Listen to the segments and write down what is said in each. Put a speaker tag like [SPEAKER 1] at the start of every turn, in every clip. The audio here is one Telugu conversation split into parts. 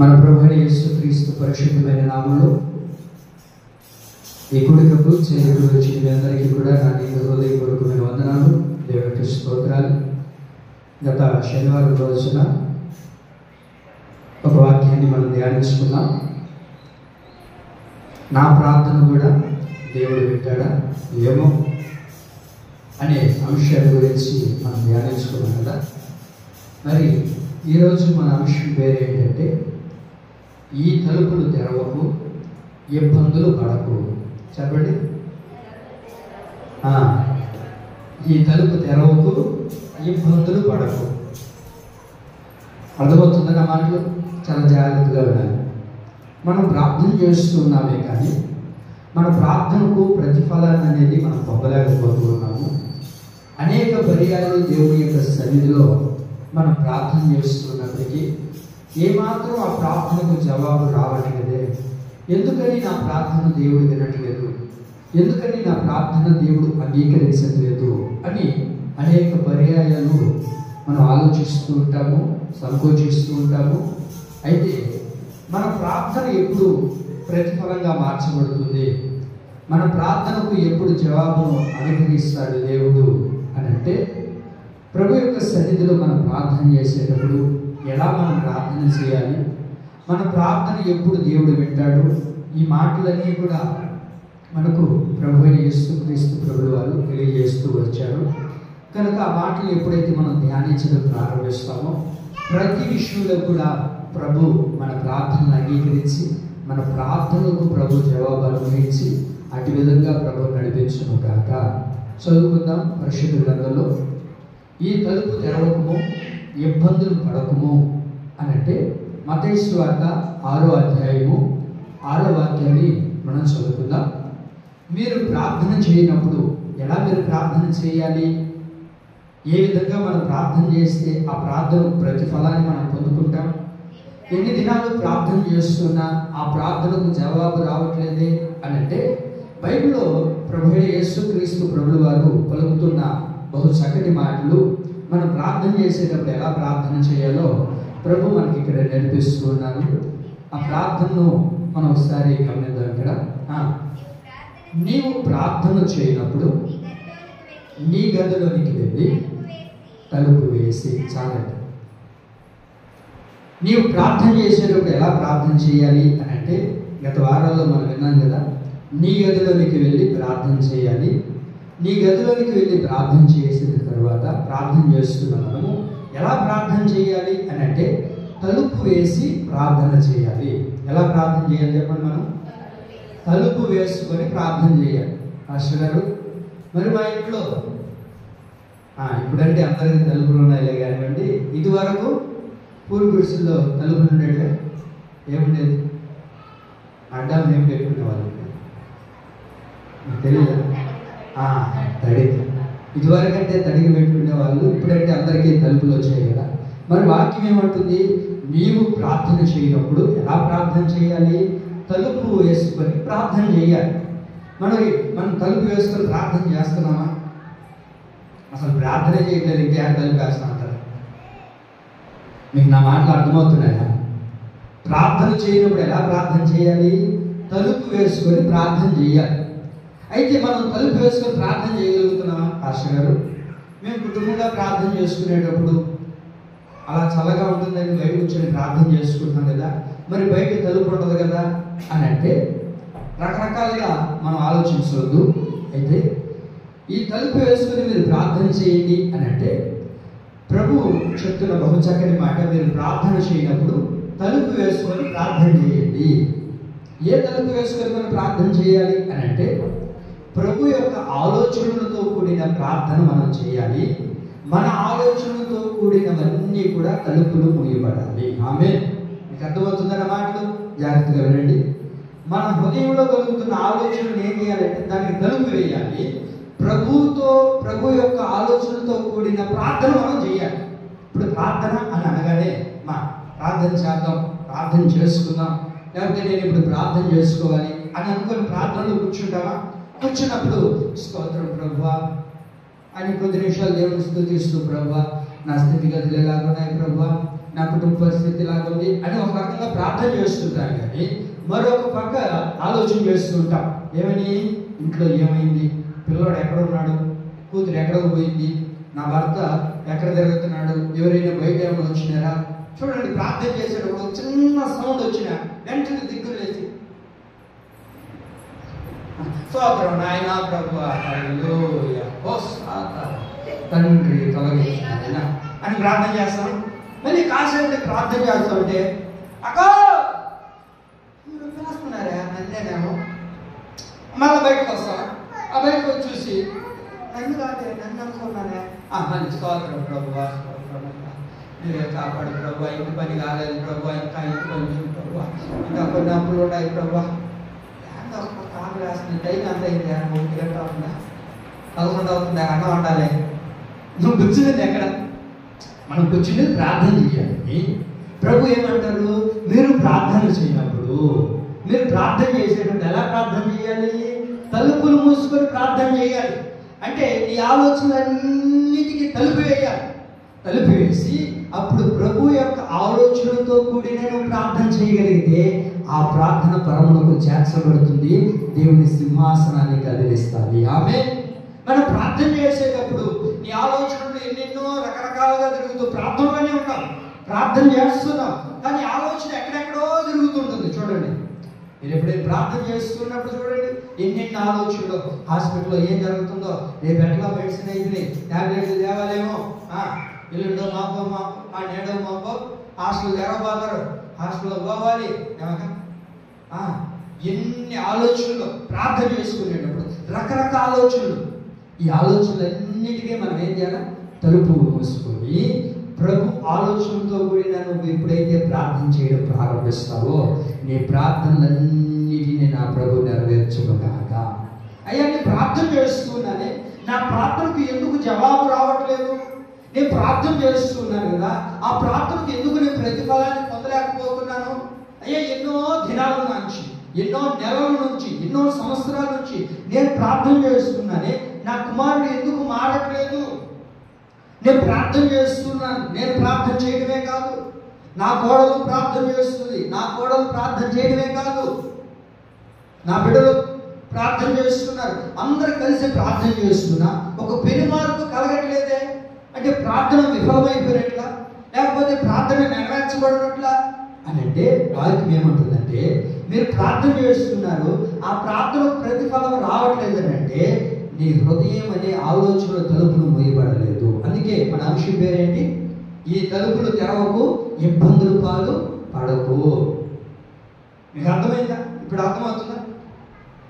[SPEAKER 1] మన ప్రభువైన యేసుక్రీస్తు పరిశుద్ధమైన నామములో ఈ కూడికకు చేరుకు వచ్చిన మీ అందరికీ కూడా నా నిండు హృదయపూర్వకమైన వందనాలు, దేవునికి స్తోత్రాలు. గత శనివారం రోజున ఒక వాక్యాన్ని మనం ధ్యానించుకున్నాం. నా ప్రార్థన కూడా దేవుడు వింటాడా ఏమో అనే అంశాల గురించి మనం ధ్యానించుకున్నాం కదా. మరి ఈరోజు మన అంశం పేరు ఏంటంటే, ఈ తలుపులు తెరవకు, ఇబ్బందులు పడకు. చెప్పండి. ఈ తలుపు తెరవకు, ఇబ్బందులు పడకు. అర్థమవుతుంది నా మాటలు? చాలా జాగ్రత్తగా ఉండాలి. మనం ప్రార్థన చేస్తున్నామే కానీ మన ప్రార్థనకు ప్రతిఫలాన్ని అనేది మనం పొందలేకపోతున్నాము. అనేక పర్యాయాలు దేవుని యొక్క సన్నిధిలో మనం ప్రార్థన చేస్తున్నప్పటికీ ఏమాత్రం ఆ ప్రార్థనకు జవాబు రావట్లేదే. ఎందుకని నా ప్రార్థన దేవుడు వినట్లేదు, ఎందుకని నా ప్రార్థన దేవుడు అంగీకరించట్లేదు అని అనేక పర్యాయాలు మనం ఆలోచిస్తూ ఉంటాము, సంకోచిస్తూ ఉంటాము. అయితే మన ప్రార్థన ఎప్పుడు ప్రతిఫలంగా మార్చబడుతుంది, మన ప్రార్థనకు ఎప్పుడు జవాబును అనుగ్రహిస్తాడు దేవుడు అని అంటే, ప్రభు యొక్క సన్నిధిలో మనం ప్రార్థన చేసేటప్పుడు ఎలా మనం ప్రార్థన చేయాలి, మన ప్రార్థన ఎప్పుడు దేవుడు వింటాడు, ఈ మాటలన్నీ కూడా మనకు ప్రభు అయిన యేసుక్రీస్తు ప్రభువు వారు తెలియజేస్తూ వచ్చారు. కనుక ఆ మాటలు ఎప్పుడైతే మనం ధ్యానించడం ప్రారంభిస్తామో ప్రతి విషయంలో కూడా ప్రభు మన ప్రార్థనను అంగీకరించి మన ప్రార్థనలకు ప్రభు జవాబు అనుగ్రహించి అటు విధంగా ప్రభు నడిపించును కాక. చదువుకుందాం పరిశుద్ధ గ్రంథంలో. ఈ తలుపు తెరవకము, ఇబ్బందులు పడకము అని అంటే మత్తయి సువార్త 6వ అధ్యాయము 6వ వాక్యాన్ని మనం చదువుకుందాం. మీరు ప్రార్థన చేయనప్పుడు ఎలా మీరు ప్రార్థన చేయాలి, ఏ విధంగా మనం ప్రార్థన చేస్తే ఆ ప్రార్థన ప్రతిఫలాన్ని మనం పొందుకుంటాం, ఎన్ని దినాలు ప్రార్థన చేస్తున్నా ఆ ప్రార్థనకు జవాబు రావట్లేదే అని అంటే బైబిల్లో ప్రభు యేసుక్రీస్తు ప్రభువు వారు పలుకుతున్న బహు చక్కటి మాటలు. మనం ప్రార్థన చేసేటప్పుడు ఎలా ప్రార్థన చేయాలో ప్రభు మనకి ఇక్కడ నేర్పిస్తూ ఉన్నారు. ఆ ప్రార్థనను మనం ఒకసారి గమనిద్దాం. ఇక్కడ నీవు ప్రార్థన చేయనప్పుడు నీ గదిలోనికి వెళ్ళి తలుపు వేసి. చాలండి. నీవు ప్రార్థన చేసేటప్పుడు ఎలా ప్రార్థన చేయాలి అని అంటే గత వారాల్లో మనం విన్నాం కదా. నీ గదిలోనికి వెళ్ళి ప్రార్థన చేయాలి. నీ గదిలోనికి వెళ్ళి ప్రార్థన చేసిన తర్వాత ప్రార్థన చేస్తున్న మనము ఎలా ప్రార్థన చేయాలి అని అంటే తలుపు వేసి ప్రార్థన చేయాలి. ఎలా ప్రార్థన చేయాలి చెప్పండి? మనం తలుపు వేసుకొని ప్రార్థన చేయాలి. మాస్టర్ గారు, మరి మా ఇంట్లో ఇప్పుడంటే అందరికీ తలుపులు ఉన్నాయిలే కానివ్వండి, ఇది వరకు పూర్వ గుడిసెల్లో తలుపులు ఉండేవి ఏముండేది? అడ్డాలు ఏం పెట్టుకునే వాళ్ళు తెలియదు. తడి, ఇదివరకంటే తడికి పెట్టుకునే వాళ్ళు, ఇప్పుడంటే అందరికీ తలుపులు వచ్చాయి కదా. మరి వాక్యం ఏమంటుంది? నీవు ప్రార్థన చేయనప్పుడు ఎలా ప్రార్థన చేయాలి? తలుపు వేసుకొని ప్రార్థన చేయాలి. మనం తలుపు వేసుకొని ప్రార్థన చేస్తున్నామా? అసలు ప్రార్థన చేయట్లేదు, ఇంకేం తలుపు వేస్తా అంటారు. మీకు నా మాటలు అర్థమవుతున్నాయా? ప్రార్థన చేయనప్పుడు ఎలా ప్రార్థన చేయాలి? తలుపు వేసుకొని ప్రార్థన చేయాలి. అయితే మనం తలుపు వేసుకొని ప్రార్థన చేయగలుగుతున్నామా? పాస్టర్ గారు, మేము కుటుంబంగా ప్రార్థన చేసుకునేటప్పుడు అలా చల్లగా ఉంటుందని బయట కూర్చొని ప్రార్థన చేసుకుంటున్నాం కదా, మరి బయట తలుపు ఉండదు కదా అని అంటే రకరకాలుగా మనం ఆలోచించవద్దు. అయితే ఈ తలుపు వేసుకొని మీరు ప్రార్థన చేయండి అని అంటే ప్రభు చెప్తున్న బహు చక్కని మాట, మీరు ప్రార్థన చేయనప్పుడు తలుపు వేసుకొని ప్రార్థన చేయండి. ఏ తలుపు వేసుకొని మనం ప్రార్థన చేయాలి అని అంటే ప్రభు యొక్క ఆలోచనలతో కూడిన ప్రార్థన మనం చేయాలి. మన ఆలోచనలతో కూడినవన్నీ కూడా తలుపులు మూయబడాలి. ఆమేన్. మీకు అర్థమవుతుందన్న మాటలు? జాగ్రత్తగా వినండి. మన హృదయంలో కలుగుతున్న ఆలోచనలు ఏం చేయాలంటే దానికి తలుపు వేయాలి. ప్రభు యొక్క ఆలోచనలతో కూడిన ప్రార్థన మనం చేయాలి. ఇప్పుడు ప్రార్థన అని అనగానే ప్రార్థన చేద్దాం, ప్రార్థన చేసుకుందాం, లేకపోతే నేను ఇప్పుడు ప్రార్థన చేసుకోవాలి అని అనుకుని ప్రార్థనలో కూర్చుంటామా? కూర్చున్నప్పుడు స్తోత్రం ప్రభువా అని కొద్ది నిమిషాలు దేవుని స్తుతిస్తూ, ప్రభువా నా స్థితిగతులు ఎలాగున్నాయి ప్రభువా, నా కుటుంబ పరిస్థితి ఇలాగుంది అని ఒక రకంగా ప్రార్థన చేస్తుంటాం. కానీ మరొక పక్క ఆలోచన చేస్తూ ఉంటాం. ఏమని? ఇంట్లో ఏమైంది, పిల్లోడు ఎక్కడ ఉన్నాడు, కూతురు ఎక్కడికి పోయింది, నా భర్త ఎక్కడ తిరుగుతున్నాడు, ఎవరైనా బయట ఏమైనా వచ్చినారా. చూడండి, ప్రార్థన చేసేటప్పుడు చిన్న సౌండ్ వచ్చినా వెంటనే దిక్కులు లేచి స్తోత్రం నాయనా ప్రభువా హల్లెలూయా హోసానా తండ్రి తొలగించిన అని ప్రార్థన చేస్తాం. మళ్ళీ కాసేపు ప్రార్థన చేస్తామంటే అక్కో మీరు పిలుస్తున్నారా నన్నేనేమో. మళ్ళీ బయటకు వస్తాం. ఆ బయటకు వచ్చి చూసి నన్ను కాదే, నన్ను అనుకున్నానే. మళ్ళీ స్తోత్రం ప్రభువా మీరే కాపాడు ప్రభువా, ఇంటి పని కాలేదు ప్రభువా, ఇంకా ఇంటి పని ప్రభువా, ఇంకా కొన్ని అప్పులు ఉన్నాయి ప్రభువా. కాపు రాసిన టైం అంత అయింది, 1 గంట అవుతుందా, 11 అవుతుందా, అన్నం వండాలి. నువ్వు కూర్చునేది ఎక్కడ? మనం కూర్చునేది ప్రార్థన చేయాలి. ప్రభు ఏమంటారు? మీరు ప్రార్థన చేయనప్పుడు, మీరు ప్రార్థన చేసేటప్పుడు ఎలా ప్రార్థన చేయాలి? తలుపులు మూసుకొని ప్రార్థన చేయాలి. అంటే ఈ ఆలోచనలన్నిటికీ తలుపు వేయాలి. తలుపు వేసి అప్పుడు ప్రభు యొక్క ఆలోచనతో కూడి నేను ప్రార్థన చేయగలిగితే ఆ ప్రార్థన పరములకు చేర్చబడుతుంది, దేవుని సింహాసనాన్ని కదిలిస్తుంది. ఆమె మనం ప్రార్థన చేసేటప్పుడు నీ ఆలోచనలు ఎన్నెన్నో రకరకాలుగా తిరుగుతూ ప్రార్థనలోనే ఉన్నాం, ప్రార్థన చేస్తున్నాం, కానీ ఆలోచన ఎక్కడెక్కడో తిరుగుతుంటుంది. చూడండి, మీరు ఎప్పుడైనా ప్రార్థన చేస్తున్నప్పుడు చూడండి, ఎన్నెన్ని ఆలోచనలు. హాస్పిటల్లో ఏం జరుగుతుందో, రేపు ఎట్లా మెడిసిన్ అయితే ట్యాబ్లెట్లు తేవాలేమో, ఎల్లుండో మాపో నేడో మాపో హాస్టల్ తెరవబాగారు, హాస్టల్లో పోవాలి. ఎన్ని ఆలోచనలు ప్రార్థన చేసుకునేటప్పుడు, రకరకాల ఆలోచనలు. ఈ ఆలోచనలన్నిటికీ మనం ఏం చేయాలి? తలుపు మూసుకొని ప్రభు ఆలోచనతో కూడిన నువ్వు ఎప్పుడైతే ప్రార్థన చేయడం ప్రారంభిస్తావో నీ ప్రార్థనలన్నిటినీ నా ప్రభు నెరవేర్చుగాక. అయ్యా, నేను ప్రార్థన చేస్తున్నానే, నా ప్రార్థనకు ఎందుకు జవాబు రావట్లేదు? నేను ప్రార్థన చేస్తున్నాను కదా, ఆ ప్రార్థనకు ఎందుకు నేను ప్రతిఫలాన్ని పొందలేకపోతున్నాను? అయ్యా, ఎన్నో దినాల నుంచి, ఎన్నో నెలల నుంచి, ఎన్నో సంవత్సరాల నుంచి నేను ప్రార్థన చేస్తున్నానే, నా కుమారుడు ఎందుకు మారట్లేదు? నేను ప్రార్థన చేస్తున్నాను. నేను ప్రార్థన చేయడమే కాదు, నా కోడలు ప్రార్థన చేస్తుంది, నా కోడలు ప్రార్థన చేయడమే కాదు, నా బిడ్డలు ప్రార్థన చేస్తున్నారు, అందరు కలిసి ప్రార్థన చేస్తున్నా ఒక పెనుమార్పు కలగట్లేదే. అంటే ప్రార్థన విఫలమైపోయినట్లా, లేకపోతే ప్రార్థన నెరవేర్చబడినట్లా అని అంటే వారికి ఏమంటుందంటే, మీరు ప్రార్థన చేస్తున్నారు, ఆ ప్రార్థన ప్రతిఫలం రావట్లేదని అంటే నీ హృదయం అనే ఆలోచన తలుపులు మూయబడలేదు. అందుకే మన అంశం పేరేంటి? ఈ తలుపులు తెరవకు, ఇబ్బందులు పాలు పడకు. మీకు అర్థమైందా? ఇప్పుడు అర్థమవుతుందా?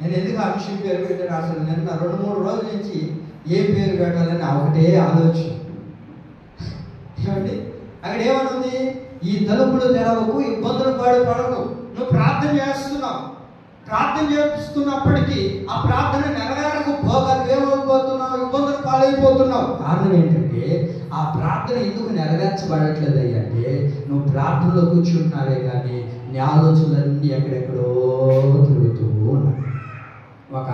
[SPEAKER 1] నేను ఎందుకు అంశం పేరు పెట్టాను? అసలు నిన్న 2-3 రోజుల నుంచి ఏ పేరు పెట్టాలని ఒకటే ఆలోచన. ఏమండి, అక్కడ ఏమనుంది? ఈ తలుపులు తెరవకు, ఇబ్బందులు పడకు. నువ్వు ప్రార్థన చేస్తున్నావు, ప్రార్థన చేస్తున్నప్పటికీ ఆ ప్రార్థన నెరవేరకపోగా ఏమైపోతున్నావు? ఇబ్బందులు పాలైపోతున్నావు. కారణం ఏంటంటే ఆ ప్రార్థన ఎందుకు నెరవేర్చబడట్లేదు అంటే నువ్వు ప్రార్థనలో కూర్చుంటున్నావే కానీ నీ ఆలోచనలన్నీ ఎక్కడెక్కడో తిరుగుతూ ఉన్నాయి. ఒక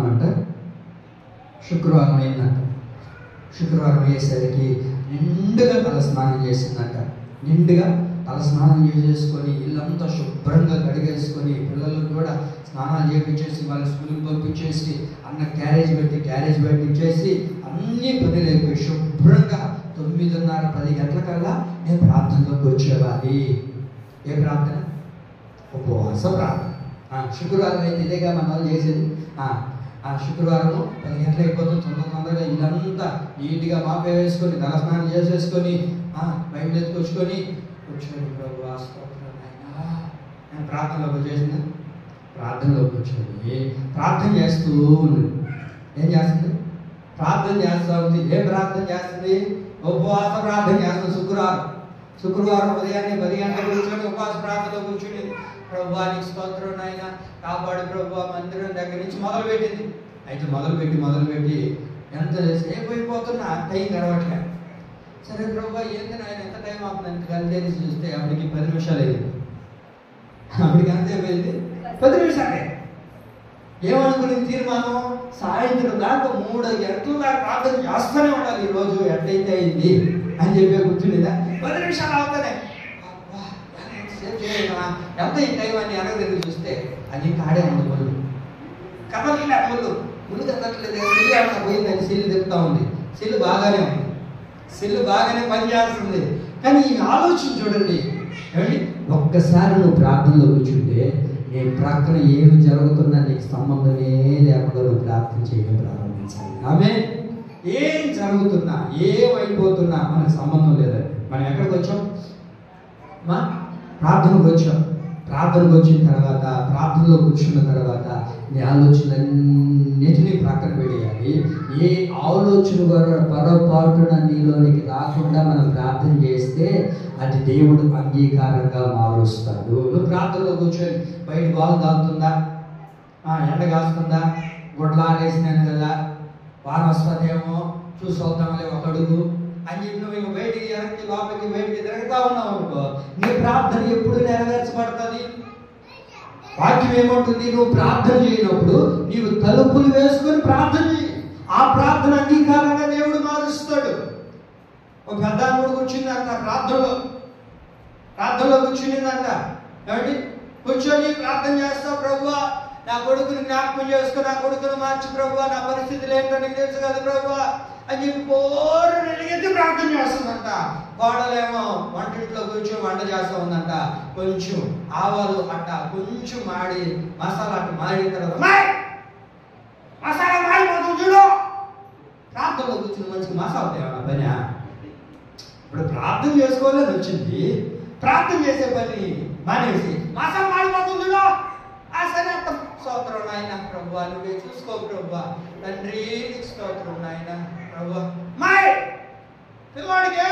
[SPEAKER 1] ఆమంట శుక్రవారం అయిందంట. శుక్రవారం అయ్యేసరికి నిండుగా తలస్నానం చేసిందంట. నిండుగా తలస్నానం చేసేసుకొని ఇల్లంతా శుభ్రంగా కడిగేసుకొని పిల్లలకు కూడా స్నానాలు చేయించేసి వాళ్ళ స్కూల్కి పంపించేసి అన్న క్యారేజ్ పెట్టించేసి అన్నీ పనులు అయిపోయి శుభ్రంగా 9:30-10 గంటలకల్లా నేను ప్రార్థనలోకి వచ్చేవాడి. ఏ ప్రార్థన? ఉపవాస ప్రార్థన. శుక్రవారం అయితే ఇదేగా మన వాళ్ళు చేసేది. శుక్రవారం 10 గంటలు అయిపోతుంది, తొందరగా ఇల్లంతా నీట్గా మాపే వేసుకొని తలస్నానం చేసేసుకొని బయట ఎత్తుకొచ్చుకొని కూర్చొని ప్రభు నేను ప్రార్థనలోకి చేసింది. ప్రార్థనలోకి వచ్చి ప్రార్థన చేస్తూ ఉంది. ఏం చేస్తుంది? ప్రార్థన చేస్తూ ఉంది. ఏం ప్రార్థన చేస్తుంది? ఉపవాస ప్రార్థన చేస్తుంది. శుక్రవారం ఉదయాన్నే 10 గంటలకు కూర్చొని ఉపవాస ప్రార్థనలో కూర్చొని ప్రభువానికి స్తోత్రం నాయన కాపాడు ప్రభు మందిరం దగ్గర నుంచి మొదలుపెట్టింది. అయితే మొదలుపెట్టి ఎంత సేపు అయిపోతున్నా టైం గడవట్లే. సరే ప్రభు ఏంది నాయన ఎంత టైం అవుతుంది? ఎంత కలిసి చూస్తే అప్పటికి 10 నిమిషాలు అయింది. అప్పటికి ఎంతసేపు అయింది? 10 నిమిషాలే. ఏమనుకుని తీర్మానం? సాయంత్రం దాకా 3 గంటల దాకా ప్రార్థన చేస్తూనే ఉండాలి. ఈరోజు ఎట్లయితే అయింది అని చెప్పి కూర్చునేదా? 10 నిమిషాలు అవుతానే ఎంత ఈ టైం అని అనగదరికి చూస్తే అది కాడే ఉంది ముళ్ళు కదలట్లే ముళ్ళు కదలట్లేదు. సెల్లు ఏమన్నా పోయిందని సెల్లు తిప్పుతా ఉంది. సెల్లు బాగానే ఉంది, సెల్లు బాగానే పనిచేస్తుంది. కానీ ఈ ఆలోచన చూడండి ఏమండి, ఒక్కసారి నువ్వు ప్రార్థనలో కూర్చుంటే నీ ప్రక్కన ఏమి జరుగుతున్నా నీకు సంబంధమే లేకుండా నువ్వు ప్రార్థన చేయడం ప్రారంభించాలి. ఆమె ఏం జరుగుతున్నా ఏమైపోతున్నా మనకు సంబంధం లేదండి. మనం ఎక్కడికి వచ్చాం? ప్రార్థనకు వచ్చాం. ప్రార్థనకు వచ్చిన తర్వాత ప్రార్థనలో కూర్చున్న తర్వాత నీ ఆలోచనలన్నిటినీ ప్రక్కన పెట్టేయాలి. ఏ ఆలోచన పొరపాటున నీలోనికి రాకుండా మనం ప్రార్థన చేస్తే అది దేవుడు అంగీకారంగా మారుస్తాడు. నువ్వు ప్రార్థనలో కూర్చొని బయట బాగు తాగుతుందా, ఎండ కాస్తుందా, గుడ్లారేసినాను కదా, వాన వస్తుందేమో చూసి వద్దాంలే ఒక అడుగు అని చెప్పి నువ్వు ఇంక బయటికి ఎనక్కి లోపలికి బయటికి తిరుగుతా ఉన్నావు అనుకో, నీ ప్రార్థన ఎప్పుడు నెరవేర్చబడుతుంది? వాక్యం ఏమంటుంది? నువ్వు ప్రార్థన చేయనప్పుడు నీవు తలుపులు వేసుకొని ప్రార్థన చేయి. ఆ ప్రార్థన అంగీకారంగా దేవుడు మారుస్తాడు. ఒక పెద్ద కూడా కూర్చుందంట ప్రార్థనలో కూర్చునిందంట. ఏమండి, కూర్చొని ప్రార్థన చేస్తావు, ప్రభువా నా కొడుకుని జ్ఞాపకం చేసుకో, నా కొడుకుని మార్చి ప్రభువా, నా పరిస్థితులు ఏంటో నీకు తెలుసు కదా ప్రభువా అని చెప్పి బోరుని ఎలిగెత్తి ప్రార్థన చేస్తుందంట. కోడలేమో వంటింట్లో కూర్చొని వంట చేస్తూ ఉందంట. కొంచెం ఆవాలు అట్ట కొంచెం మాడి మసాలా అట్ట మాడిన తర్వాత మసాలా మాడిపోతుంది చూడు. ప్రార్థనలో కూర్చుని మంచిగా మసాలా తేవా పని? ఇప్పుడు ప్రార్థన చేసుకోవాలని వచ్చింది, ప్రార్థన చేసే పని మానేసి మసాలా మాడిపోతుంది చూడు. సరే అంత స్తోత్రం నాయన ప్రభువా, నువ్వే చూసుకో ప్రభువా, తండ్రి స్తోత్రం నాయన ప్రభువా. మాయ్ పిల్లవాడికి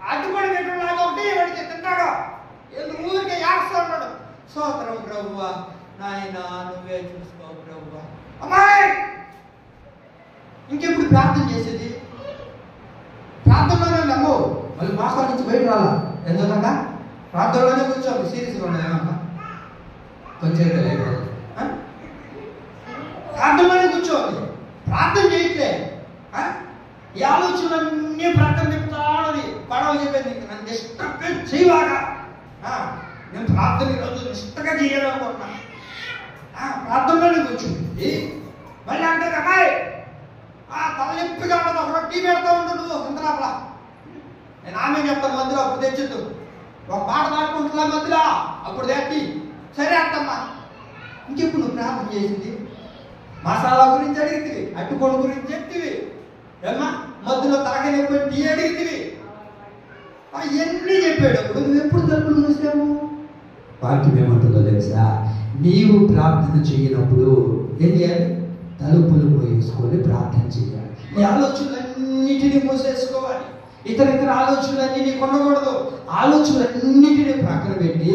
[SPEAKER 1] అడ్డుపడి పెట్టిలాగా ఒకటి వాడికి తింటాడు, ఎందుకు ఊరికే యాక్స్తా ఉన్నాడు. స్తోత్రం ప్రభువా నాయన, నువ్వే చూసుకో ప్రభువా. అమ్మాయి ఇంకెప్పుడు ప్రార్థన చేసేది? ప్రార్థనలోనే నమ్ము, మళ్ళీ మాసం నుంచి బయట రాలా. ఎందుకంటే ప్రార్థనలోనే కూర్చోము. సీరియస్గా ఉండదు ఏమన్నా కొంచెం ప్రార్థనలోనే కూర్చోవాలి. ప్రార్థన చేయట్లే, ఈ ఆలోచనలన్నీ ప్రక్కన చెప్తానది. పడవ చెప్పేది నన్ను నిష్టగా చేయవాగా, నేను ప్రార్థన ఈరోజు నిష్టగా చేయాలనుకుంటున్నా. ప్రార్థనలోనే కూర్చుంది. మళ్ళీ అంటే అమ్మాయి తలనొప్పిగా ఉండదు, ఒక టీ పెడతా ఉండదు ఇంతలోపల. నేను ఆమె చెప్తాను మధ్యలో అప్పుడు తెచ్చొద్దు, ఒక పాట పాడుకుంటున్నా మధ్యలో అప్పుడు తెచ్చి సరే అత్తమ్మా. ఇంకెప్పుడు నువ్వు ప్రార్థన చేసింది? మసాలా గురించి అడిగితివి, అట్టుకోడు గురించి చెప్తివి, ఏమ్మా మధ్యలో తాగనెప్పుడు టీ అడిగితివి, అవన్నీ చెప్పేటప్పుడు నువ్వు ఎప్పుడు తలుపులు మూసావు? వాక్యం ఏమంటుందో తెలుసా? నీవు ప్రార్థన చేయనప్పుడు ఏం చేయాలి? తలుపులు మూసుకొని ప్రార్థన చేయాలి. ఈ ఆలోచనలన్నిటినీ మూసేసుకోవాలి. ఇతర ఆలోచనలన్నీ నీకు ఉండకూడదు. ఆలోచనలన్నిటినీ ప్రక్కన పెట్టి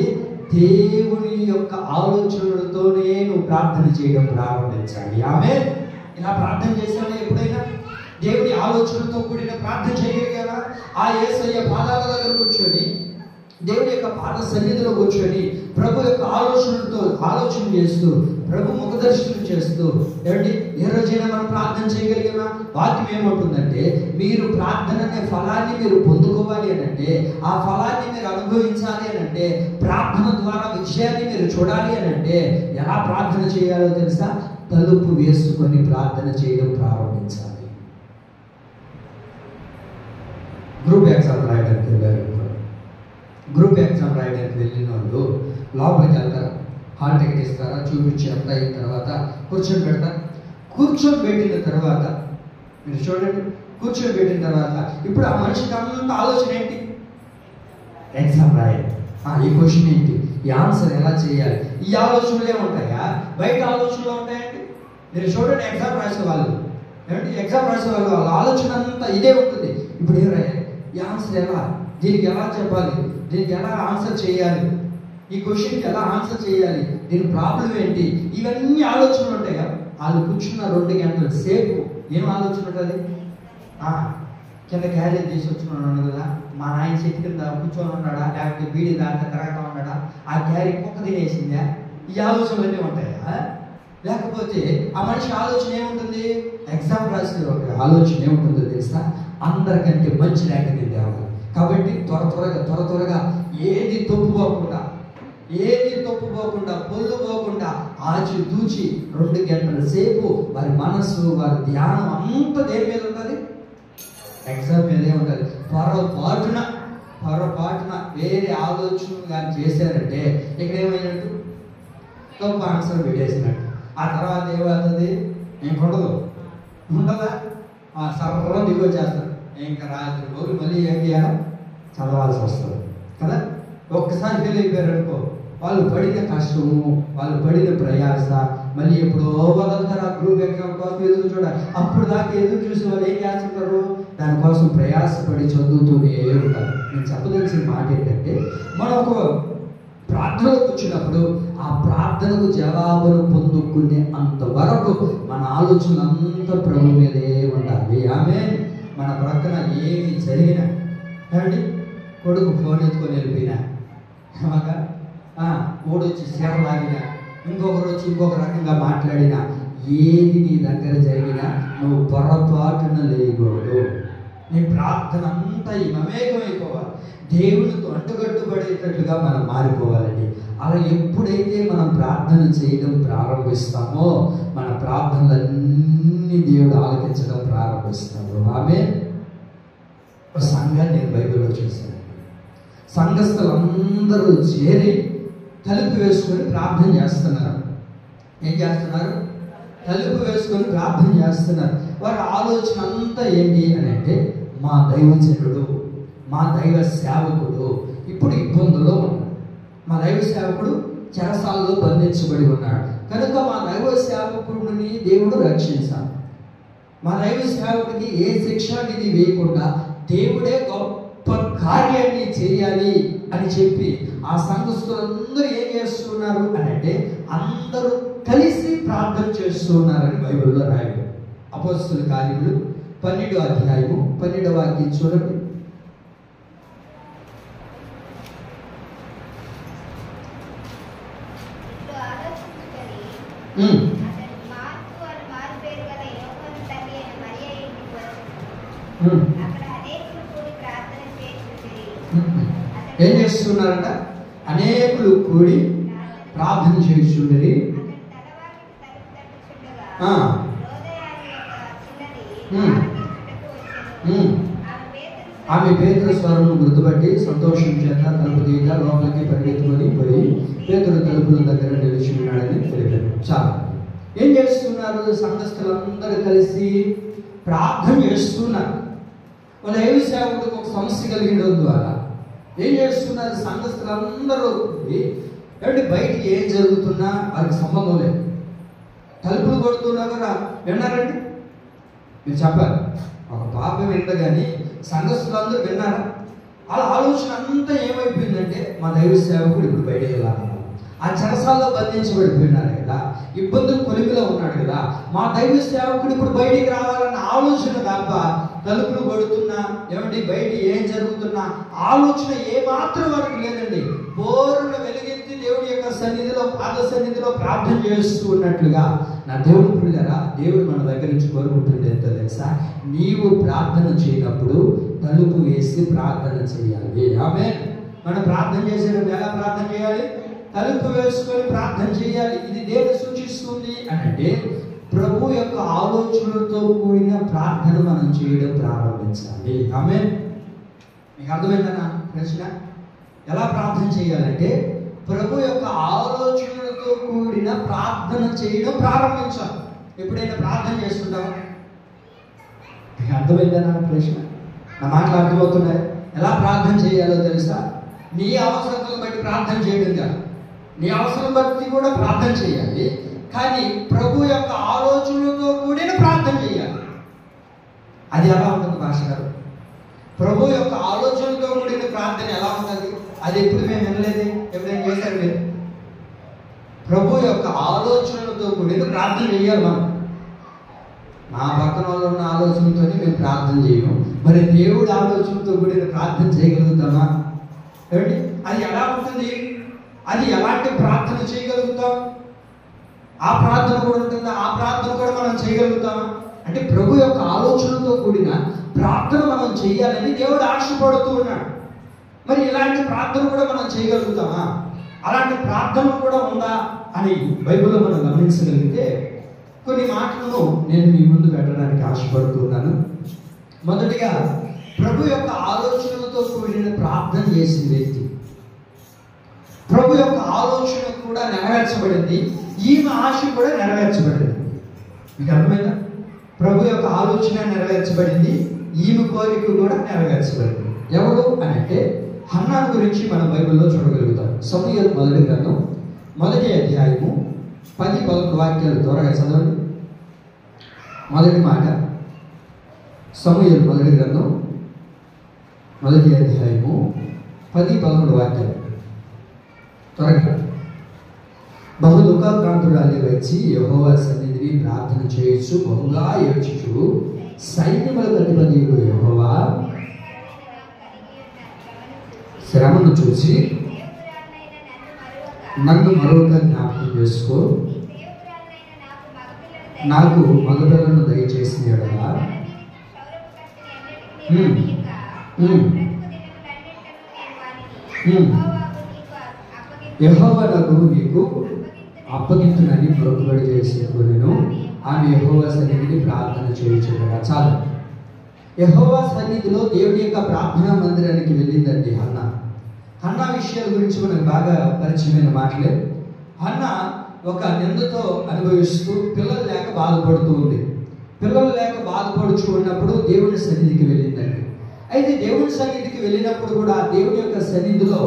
[SPEAKER 1] దేవుని యొక్క ఆలోచనలతోనే నువ్వు ప్రార్థన చేయడం ప్రారంభించాలి. ఆమె ఇలా ప్రార్థన చేసావా? ఎప్పుడైనా దేవుని ఆలోచనతో కూడిన ప్రార్థన చేయగలిగావా? ఆ యేసయ్య పాదాల దగ్గర కూర్చొని, దేవుని యొక్క పాద సన్నిధిలో కూర్చొని ప్రభు యొక్క ఆలోచన చేస్తూ, ప్రభు ముఖదర్శనం చేస్తూ, ఏమండి ఏ రోజైనా మనం ప్రార్థన చేయగలిగామా? వాక్యం ఏమంటుందంటే, మీరు ప్రార్థన అనే ఫలాన్ని మీరు పొందుకోవాలి అని అంటే, ఆ ఫలాన్ని మీరు అనుభవించాలి అని అంటే, ప్రార్థన ద్వారా విజయాన్ని మీరు చూడాలి అని అంటే ఎలా ప్రార్థన చేయాలో తెలుసా? తలుపు వేసుకొని ప్రార్థన చేయడం ప్రారంభించాలి. గ్రూప్ ఎగ్జామ్ రాయడానికి వెళ్ళారు. గ్రూప్ ఎగ్జామ్ రాయడానికి వెళ్ళిన వాళ్ళు లోపలికి వెళ్తారు, హాల్ టికెట్ ఇస్తారా, చూపించి అంతా అయిన తర్వాత కూర్చొని పెడతారు. కూర్చొని పెట్టిన తర్వాత మీరు చూడండి, కూర్చొని పెట్టిన తర్వాత ఇప్పుడు ఆ మనిషికి అంత ఆలోచన ఏంటి? ఎగ్జామ్ రాయాలి, ఈ క్వశ్చన్ ఏంటి, ఈ ఆన్సర్ ఎలా చేయాలి, ఈ ఆలోచనలే ఉంటాయా? బయట ఆలోచనలు ఉంటాయండి. మీరు చూడండి, ఎగ్జామ్ రాసే వాళ్ళు ఏమంటే ఎగ్జామ్ రాసే వాళ్ళు వాళ్ళ ఆలోచన అంతా ఇదే ఉంటుంది. ఇప్పుడు ఏం రాయాలి, ఈ ఆన్సర్ ఎలా, దీనికి ఎలా చెప్పాలి, దీనికి ఎలా ఆన్సర్ చేయాలి, ఈ క్వశ్చన్కి ఎలా ఆన్సర్ చేయాలి, దీని ప్రాబ్లం ఏంటి, ఇవన్నీ ఆలోచనలు ఉంటాయా? వాళ్ళు కూర్చున్న 2 గంటల సేపు ఏం ఆలోచన ఉంటుంది? కింద క్యారేజ్ తీసి వచ్చుకున్నాను కదా, మా నాయన చేతి కింద కూర్చొని ఉన్నాడా, లేకపోతే బీడీ దాంట్లో తిరగతా ఉన్నాడా, ఆ క్యారీ కుక్క తినేసిందా, ఈ ఆలోచనలన్నీ ఉంటాయా? లేకపోతే ఆ మనిషి ఆలోచన ఏముంటుంది? ఎగ్జామ్ రాసిన ఆలోచన ఏముంటుందో తెలుసా? అందరికంటే మంచి ర్యాంక్ నేను తేవాలి, కాబట్టి త్వర త్వరగా ఏది తప్పుపోకుండా పొల్లు పోకుండా ఆచి తూచి 2 గంటల సేపు వారి మనస్సు, వారి ధ్యానం అంతా దేని మీద ఉంటుంది? ఎగ్జామ్ మీదే ఉంటుంది. పొరపాటున వేరే ఆలోచనలు కానీ చేశారంటే ఇక్కడ ఏమైనట్టు? తప్పు ఆన్సర్ పెట్టేసినట్టు. ఆ తర్వాత ఏమవుతుంది? ఉండదా? సర్వం దిగొచ్చేస్తారు. ఇంకా రాత్రి రోజు మళ్ళీ ఏం చేయాలి? చదవాల్సి వస్తుంది కదా. ఒక్కసారి ఫెయిల్ అయిపోయారు అనుకో, వాళ్ళు పడిన కష్టము, వాళ్ళు పడిన ప్రయాస మళ్ళీ ఎప్పుడో వదలుతారు. ఆ గ్రూప్ ఎగ్జామ్ కోసం ఎదురు చూడాలి. అప్పుడు దాకా ఎదురు చూసి వాళ్ళు ఏం చేస్తుంటారు? దానికోసం ప్రయాసపడి చదువుతూనే ఉంటారు. నేను చెప్పదలసిన మాట ఏంటంటే, మనం ఒక ప్రార్థనకు వచ్చినప్పుడు ఆ ప్రార్థనకు జవాబును పొందుకునే అంతవరకు మన ఆలోచన అంతా ప్రభు మీదే ఉండాలి. ఆమేన్. మన ప్రక్కన ఏమి జరిగినా అండి, కొడుకు ఫోన్ ఎత్తుకొని వెళ్ళిపోయినా, ఓడొచ్చి సేవలాగినా, ఇంకొకరు వచ్చి ఇంకొక రకంగా మాట్లాడినా, ఏది నీ దగ్గర జరిగినా నువ్వు పొరపాటున లేకూడదు. నీ ప్రార్థన అంతా ఈ మమేకమైపోవాలి. దేవునితో అంటుకట్టుబడేటట్లుగా మనం మారిపోవాలండి. అలా ఎప్పుడైతే మనం ప్రార్థన చేయడం ప్రారంభిస్తామో మన ప్రార్థనలన్నీ దేవుడు ఆలకించడం ప్రారంభిస్తాడు. ఆమేన్. ఒక సంఘాన్ని నేను బైబిల్లో చూశాను. సంఘస్థులందరూ చేరి తలుపు వేసుకొని ప్రార్థన చేస్తున్నారు. ఏం చేస్తున్నారు? తలుపు వేసుకొని ప్రార్థన చేస్తున్నారు. వారి ఆలోచన అంతా ఏంటి అని అంటే, మా దైవజనుడు, మా దైవ సేవకుడు ఇప్పుడు ఇబ్బందుల్లో ఉన్నాడు. మా దైవ సేవకుడు చెరసాలలో బంధించబడి ఉన్నాడు కనుక మా దైవ సేవకుడిని దేవుడు రక్షించాలి. మా దైవ సేవకుడికి ఏ శిక్ష విధి వేయకుండా దేవుడే గొప్ప కార్యాన్ని చేయాలి అని చెప్పి ఆ సంఘస్థులందరూ ఏం చేస్తున్నారు అని అంటే, అందరూ కలిసి ప్రార్థన చేస్తున్నారని బైబిల్లో రాయబడింది. అపోస్తలుల కార్యములు 12వ అధ్యాయము 12వ వాక్యం చూడండి. ఏం చేస్తున్నారంట? అనేకులు కూడి ప్రార్థన చేస్తుండేది. ఆమె పేతురు స్వరము గుర్తుపట్టి సంతోషం చేత తలుపు తీయక లోపలికి పరిగెత్తుకొని పోయి పేతురు తలుపుల దగ్గర నిలిచి ఉన్నాడని తెలిపారు. చాలా ఏం చేస్తున్నారు? సంఘస్థులందరూ కలిసి ప్రార్థన చేస్తున్నారు. వాళ్ళ దైవ సేవకుడికి ఒక సమస్య కలిగడం ద్వారా ఏం చేస్తున్నారు? సంఘస్థులందరూ ఏమిటి బయట ఏం జరుగుతున్నా వారికి సంబంధం లేదు. తలుపులు కొడుతున్నా కూడా విన్నారండి? మీరు చెప్పారు. ఒక పాప వింట కానీ సంఘస్థులందరూ విన్నారా? అలా ఆలోచన అంతా ఏమైపోయిందంటే, మా దైవ సేవకుడు ఇప్పుడు బయట వెళ్ళాలి. ఆ చెరసాల్లో బంధించబడిపోయినాడు కదా, ఇబ్బందులు కొలిమిలో ఉన్నాడు కదా, మా దైవ సేవకుడు ఇప్పుడు బయటికి రావాలన్న ఆలోచన తప్ప తలుపులు కొడుతున్నా ఏమండి బయట ఏం జరుగుతున్నా ఆలోచన ఏమాత్రం వరకు లేదండి. బోరును వెలిగెత్తి దేవుడి యొక్క సన్నిధిలో, పాద సన్నిధిలో ప్రార్థన చేస్తూ ఉన్నట్లుగా నా దేవుడు పిల్లరా, దేవుడు మన దగ్గర నుంచి కోరుకుంటుంది ఎంతో తెలుసా? నీవు ప్రార్థన చేయనప్పుడు తలుపు వేసి ప్రార్థన చేయాలి. ఆమేన్. మనం ప్రార్థన చేసేటప్పుడు ఎలా ప్రార్థన చేయాలి? తలుపు వేసుకొని ప్రార్థన చేయాలి. ఇది దేన్ని సూచిస్తుంది అని అంటే, ప్రభు యొక్క ఆలోచనలతో కూడిన ప్రార్థన మనం చేయడం ప్రారంభించాలి. ఆమేన్. మీకు అర్థమైందన్నా ప్రశ్న? ఎలా ప్రార్థన చేయాలంటే, ప్రభు యొక్క ఆలోచనలతో కూడిన ప్రార్థన చేయడం ప్రారంభించాలి. ఎప్పుడైనా ప్రార్థన చేస్తుంటావా? మీకు అర్థమైందన్నా ప్రశ్న? నా మాటలు అర్థమవుతున్నాయి. ఎలా ప్రార్థన చేయాలో తెలుసా? నీ అవసరాలను బట్టి ప్రార్థన చేయడం కాదు, నీ అవసరం బట్టి కూడా ప్రార్థన చేయాలి. కానీ ప్రభు యొక్క ఆలోచనలతో కూడిన ప్రార్థన చేయాలి. అది ఎలా ఉంటుంది పాస్టర్ గారు? ప్రభు యొక్క ఆలోచనలతో కూడిన ప్రార్థన ఎలా ఉంటుంది? అది ఎప్పుడు మేము వినలేదే. ఎప్పుడైనా చేశారు మీరు? ప్రభు యొక్క ఆలోచనలతో కూడిన ప్రార్థన చేయాలి. మనం మా పక్కన వాళ్ళు ఉన్న ఆలోచనతోనే మేము ప్రార్థన చేయము. మరి దేవుడి ఆలోచనతో కూడిన ప్రార్థన చేయగలుగుతామా? ఏమిటి అది ఎలా ఉంటుంది? అది ఎలాంటి ప్రార్థన చేయగలుగుతాం? ఆ ప్రార్థన కూడా ఉంటుందా? ఆ ప్రార్థన కూడా మనం చేయగలుగుతామా? అంటే ప్రభు యొక్క ఆలోచనతో కూడిన ప్రార్థన మనం చేయాలని దేవుడు ఆశపడుతూ ఉన్నాడు. మరి ఇలాంటి ప్రార్థన కూడా మనం చేయగలుగుతామా? అలాంటి ప్రార్థన కూడా ఉందా అని బైబిల్లో మనం గమనించగలిగితే కొన్ని మాటలను నేను మీ ముందు పెట్టడానికి ఆశపడుతున్నాను. మొదటిగా, ప్రభు యొక్క ఆలోచనలతో కూడిన ప్రార్థన చేసిన వ్యక్తి, ప్రభు యొక్క ఆలోచన కూడా నెరవేర్చబడింది, ఈమె ఆశ కూడా నెరవేర్చబడింది. మీకు అర్థమైందా? ప్రభు యొక్క ఆలోచన నెరవేర్చబడింది, ఈమె కోరిక కూడా నెరవేర్చబడింది. ఎవరు అని అంటే హన్నా గురించి మనం బైబిల్లో చూడగలుగుతాం. సమూయేలు మొదటి గ్రంథం 1వ అధ్యాయము 10-11 వాక్యాలు త్వరగా చదవండి. మొదటి మాట, సమూయేలు మొదటి గ్రంథం 1వ అధ్యాయము 10-11 వాక్యాలు త్వరగా. బహు దుఃఖాక్రాంతురాలి వచ్చి యెహోవా సన్నిధిని ప్రార్థన చేయొచ్చు, బహుగా ఏడ్చుచు, సైన్యములకు అధిపతియగు యెహోవా శ్రమను చూసి నన్ను మరొక జ్ఞాపకం చేసుకో, నాకు మగపిల్లను దయచేసిన యెహోవా యెహోవాకు నీకు అప్పగించునని మొక్కుబడి చేసేను. ఆమె యెహోవా సన్నిధిని ప్రార్థన చేయుచుండగా. చాలు. యెహోవా సన్నిధిలో దేవుడి యొక్క ప్రార్థనా మందిరానికి వెళ్ళిందండి హన్నా. హన్నా విషయాల గురించి మనకు బాగా పరిచయమైన మాటలే. హన్నా ఒక నిందతో అనుభవిస్తూ పిల్లలు లేక బాధపడుతూ ఉంది. పిల్లలు లేక బాధపడుచు ఉన్నప్పుడు దేవుని సన్నిధికి వెళ్ళిందండి. అయితే దేవుని సన్నిధికి వెళ్ళినప్పుడు కూడా దేవుని యొక్క సన్నిధిలో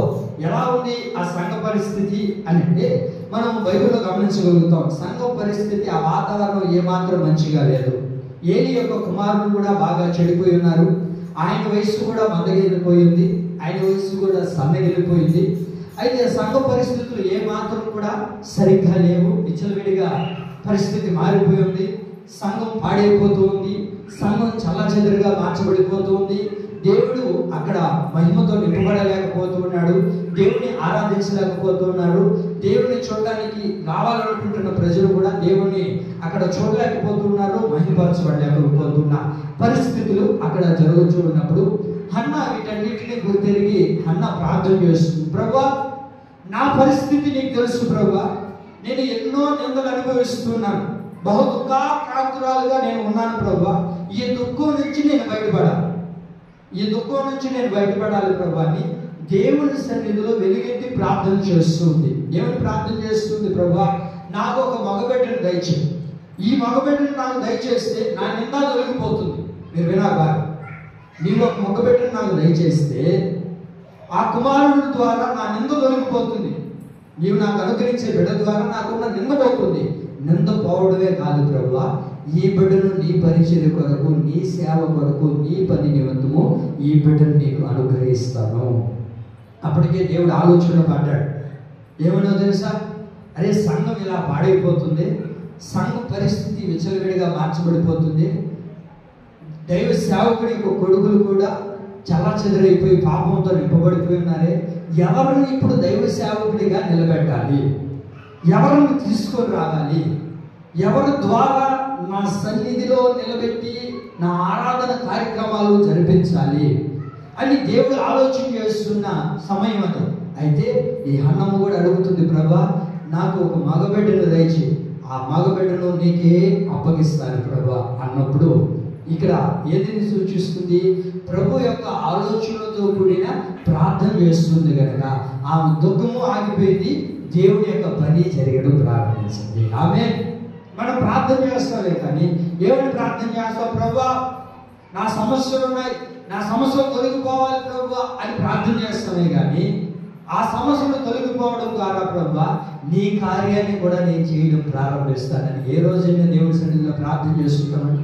[SPEAKER 1] ఎలా ఉంది ఆ సంఘ పరిస్థితి అని అంటే మనం బైబిల్లో గమనించగలుగుతాం. సంఘ పరిస్థితి, ఆ వాతావరణం ఏమాత్రం మంచిగా లేదు. ఏలి యొక్క కుమారుడు కూడా బాగా చెడిపోయి ఉన్నారు. ఆయన వయస్సు కూడా మందగిలిపోయింది, ఆయన వయస్సు కూడా సన్నగిలిపోయింది. అయితే సంఘ పరిస్థితులు ఏమాత్రం కూడా సరిగ్గా లేవు. విచ్చలవిడిగా పరిస్థితి మారిపోయింది. సంఘం పాడైపోతూ ఉంది. సంఘం చల్లచెదరుగా మార్చబడిపోతూ ఉంది. దేవుడు అక్కడ మహిమతో నింపబడలేకపోతున్నాడు. దేవుని ఆరాధించలేకపోతున్నాడు. దేవుని చూడడానికి రావాలనుకుంటున్న ప్రజలు కూడా దేవుని అక్కడ చూడలేకపోతున్నారు, మహిమపరచబడలేకపోతున్న పరిస్థితులు అక్కడ జరుగుతూ ఉన్నప్పుడు హన్నా వీటన్నిటిని గుర్తిరిగి హన్నా ప్రార్థన చేస్తుంది. ప్రభువా, నా పరిస్థితి నీకు తెలుసు ప్రభువా, నేను ఎన్నో నిందలు అనుభవిస్తున్నాను, బహు దుఃఖాక్రాంతురాలుగా నేను ఉన్నాను ప్రభువా. ఈ దుఃఖం నుంచి నేను బయటపడాలి, ఈ దుఃఖం నుంచి నేను బయటపడాలి ప్రభు అని దేవుని సన్నిధిలో వెలుగెత్తి ప్రార్థన చేస్తుంది. దేవుని ప్రార్థన చేస్తుంది, ప్రభువా నాకు ఒక మగబిడ్డను దయచేయి, ఈ మగబిడ్డను నాకు దయచేస్తే నా నింద తొలగిపోతుంది. మీరు వినాలి బాగా, నీవు ఒక మగబిడ్డను నాకు దయచేస్తే ఆ కుమారుడి ద్వారా నా నింద తొలగిపోతుంది. నీవు నాకు అనుగ్రహించే బిడ్డ ద్వారా నాకున్న నింద పోతుంది. నింద పోవడమే కాదు ప్రభువా, ఈ బిడ్డను నీ పరిచర్య కొరకు, నీ సేవ కొరకు, నీ పని నిమిత్తము ఈ బిడ్డను నీకు అనుగ్రహిస్తాను. అప్పటికే దేవుడు ఆలోచన పడ్డాడు. ఏమన్నా తెలుసా? అరే సంఘం ఇలా పాడైపోతుంది, సంఘ పరిస్థితి విచ్చలవిడిగా మార్చబడిపోతుంది, దైవ సేవకుడి కొడుకులు కూడా చల్లచెదరైపోయి పాపంతో నింపబడిపోయి ఉన్నారే, ఎవరిని ఇప్పుడు దైవ సేవకుడిగా నిలబెట్టాలి, ఎవరిని తీసుకొని రావాలి, ఎవరి ద్వారా నా సన్నిధిలో నిలబెట్టి నా ఆరాధన కార్యక్రమాలు జరిపించాలి అని దేవుడు ఆలోచన చేస్తున్న సమయం అది. అయితే ఈ హన్నమ్మ కూడా అడుగుతుంది, ప్రభా నాకు ఒక మగబిడ్డను దయచేయి, ఆ మగబిడ్డను నీకే అప్పగిస్తాను ప్రభా అన్నప్పుడు ఇక్కడ ఏదిని సూచిస్తుంది? ప్రభు యొక్క ఆలోచనలతో కూడిన ప్రార్థన చేస్తుంది కనుక ఆమె దుఃఖము ఆగిపోయింది, దేవుడి యొక్క పని జరగడం ప్రారంభించింది. ఆమేన్. మనం ప్రార్థన చేస్తామే కానీ ఏమని ప్రార్థన చేస్తాం? ప్రభువా నా సమస్యలు ఉన్నాయి, నా సమస్యలు తొలగిపోవాలి ప్రభువా అని ప్రార్థన చేస్తామే కానీ ఆ సమస్యలు తొలగిపోవడం ద్వారా ప్రభువా నీ కార్యాన్ని కూడా నేను చేయడం ప్రారంభిస్తానని ఏ రోజైనా దేవుడి సన్నిధిలో ప్రార్థన చేసుకుంటామని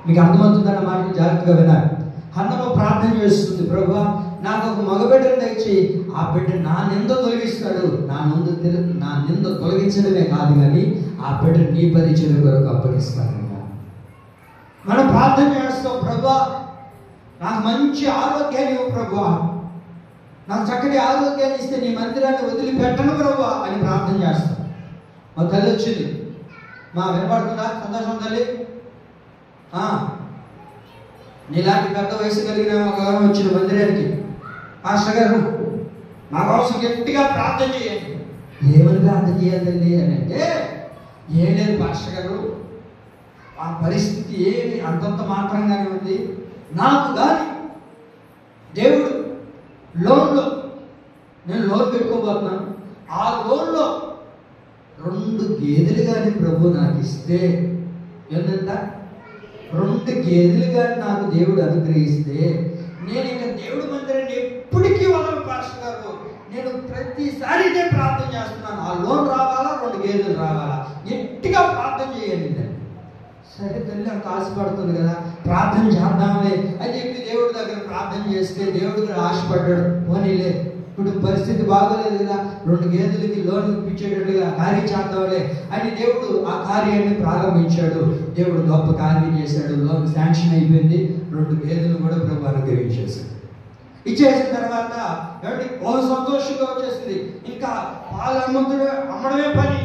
[SPEAKER 1] మీకు అర్థమవుతుందన్న మాటలు జాగ్రత్తగా వినాలి. హన్నమ్మ ప్రార్థన చేస్తుంది, ప్రభువా నాకు ఒక మగబిడ్డను దయచేయి, ఆ బిడ్డ నా నింద తొలగిస్తాడు, నా నింద తొలగించడమే కాదు కానీ ఆ బిడ్డ నీ పరిచయం కొరకు అప్పగిస్తాను. మనం ప్రార్థన చేస్తాం, ప్రభువా నాకు మంచి ఆరోగ్యాన్ని ఇవ్వు ప్రభువా, నాకు చక్కటి ఆరోగ్యాన్ని ఇస్తే నీ మందిరాన్ని వదిలిపెట్టను ప్రభువా అని ప్రార్థన చేస్తాం. మా తల్లి వచ్చింది, మా వినపడుతుందా? సంతోషం తల్లి, నీలాంటి పెద్ద వయసు కలిగిన ఒక గారు వచ్చిన మందిరానికి, పాస్టర్ గారు నా కోసం గట్టిగా ప్రార్థన చేయండి. ఏమని ప్రార్థన చేయాలండి అని అంటే, ఏం లేదు పాస్టర్ గారు, ఆ పరిస్థితి ఏమి అంతంత మాత్రంగానే ఉంది. నాకు కానీ దేవుడు లోన్లో, నేను లోన్ పెట్టుకోబోతున్నాను, ఆ లోన్లో 2 గేదెలు కానీ ప్రభు నాకు ఇస్తే, ఏంటంట 2 గేదెలు కానీ నాకు దేవుడు అనుగ్రహిస్తే, నేను ఇంకా దేవుడి మందిరాన్ని ఎప్పటికీ వదలను పాస్టర్ గారు. నేను ప్రతిసారి ఇదే ప్రార్థన చేస్తున్నాను, ఆ లోన్ రావాలా, 2 గేదెలు రావాలా, గట్టిగా ప్రార్థన చేయండి. సరే తల్లి అంత ఆశపడుతుంది కదా, ప్రార్థన చేద్దాంలే అని చెప్పి దేవుడి దగ్గర ప్రార్థన చేస్తే దేవుడికి ఆశపడ్డాడు. పోనీలే, ఇప్పుడు పరిస్థితి బాగోలేదు కదా, 2 గేదెలకి లోన్ ఇప్పించేటట్టుగా కార్యం చేద్దాంలే అని దేవుడు ఆ కార్యాన్ని ప్రారంభించాడు. దేవుడు గొప్ప కార్యం చేశాడు. లోన్ శాంక్షన్ అయిపోయింది. 2 గేదెలు కూడా ప్రభు అనుగ్రహించేశాడు. ఇచ్చేసిన తర్వాత బహు సంతోషంగా వచ్చేసింది. ఇంకా పాలు అమ్మడమే పని.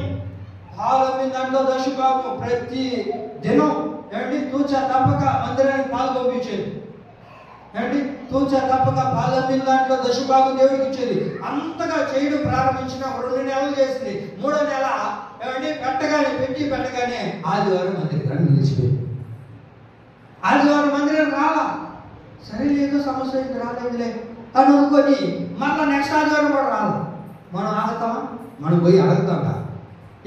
[SPEAKER 1] పాలు అమ్మిన దాంట్లో దశభాగం ప్రతి దినం తూచా తప్పక మందిరానికి పాలు పంపించేది. తూచా తప్పక పాలు అమ్మిన దాంట్లో దశభాగం దేవుడికి ఇచ్చేది. అంతగా చేయడం ప్రారంభించిన 2 నెలలు చేసింది. 3వ నెల పెట్టగానే ఆదివారం మందిరాన్ని నిలిచిపోయింది. ఆదివారం మందిరానికి రాలా. సరే లేదో సమస్య ఇది రాలేదులే అని అనుకొని మళ్ళీ నెక్స్ట్ ఆదివారం కూడా రాదు. మనం ఆగుతామా? మనం పోయి అడుగుతాం కదా,